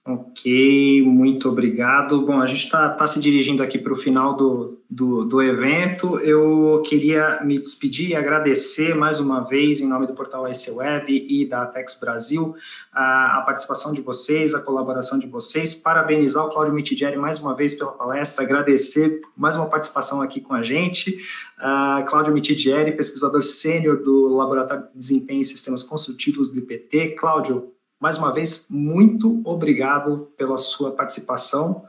[SPEAKER 2] Ok, muito obrigado. Bom, a gente está se dirigindo aqui para o final do evento. Eu queria me despedir e agradecer mais uma vez, em nome do portal AEC Web e da ATEX Brasil, a participação de vocês, a colaboração de vocês, parabenizar o Cláudio Mitidieri mais uma vez pela palestra, agradecer mais uma participação aqui com a gente. Cláudio Mitidieri, pesquisador sênior do Laboratório de Desempenho e Sistemas Construtivos do IPT. Cláudio, mais uma vez, muito obrigado pela sua participação.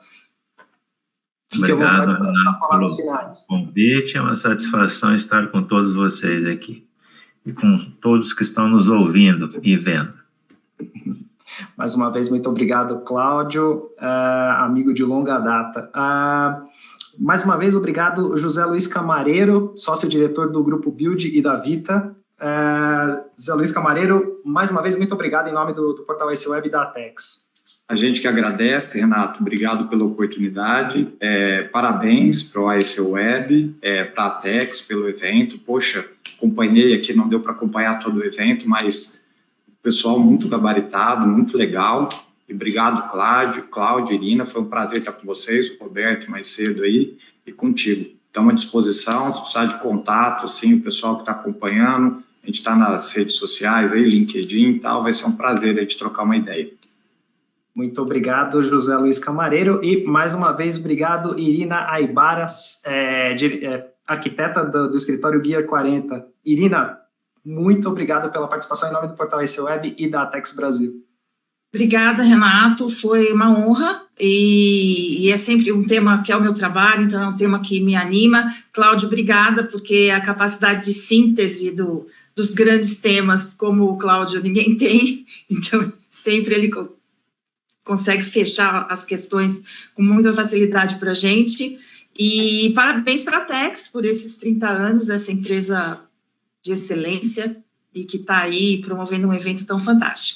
[SPEAKER 1] Obrigado, Renato, pelo convite. É uma satisfação estar com todos vocês aqui e com todos que estão nos ouvindo e vendo.
[SPEAKER 2] Mais uma vez, muito obrigado, Cláudio, amigo de longa data. Mais uma vez, obrigado, José Luiz Camareiro, sócio-diretor do Grupo Build e da Vita. José Luiz Camareiro, mais uma vez, muito obrigado em nome do portal AEC Web e da ATEX.
[SPEAKER 3] A gente que agradece, Renato, obrigado pela oportunidade, parabéns para o AEC Web, para a ATEX pelo evento. Poxa, acompanhei aqui, não deu para acompanhar todo o evento, mas o pessoal muito gabaritado, muito legal. E obrigado, Cláudio, Irina, foi um prazer estar com vocês, o Roberto mais cedo aí, e contigo. Estamos à disposição, se precisar de contato, assim, o pessoal que está acompanhando, a gente está nas redes sociais aí, LinkedIn e tal, vai ser um prazer a gente trocar uma ideia.
[SPEAKER 2] Muito obrigado, José Luiz Camareiro, e mais uma vez, obrigado, Irina Aibaras, arquiteta do escritório Guia 40. Irina, muito obrigado pela participação em nome do portal AEC Web e da ATEX Brasil.
[SPEAKER 5] Obrigada, Renato, foi uma honra, e é sempre um tema que é o meu trabalho, então é um tema que me anima. Cláudio, obrigada, porque a capacidade de síntese dos grandes temas, como o Cláudio, ninguém tem, então sempre ele consegue fechar as questões com muita facilidade para a gente, e parabéns para a ATEX por esses 30 anos, essa empresa de excelência, e que está aí promovendo um evento tão fantástico.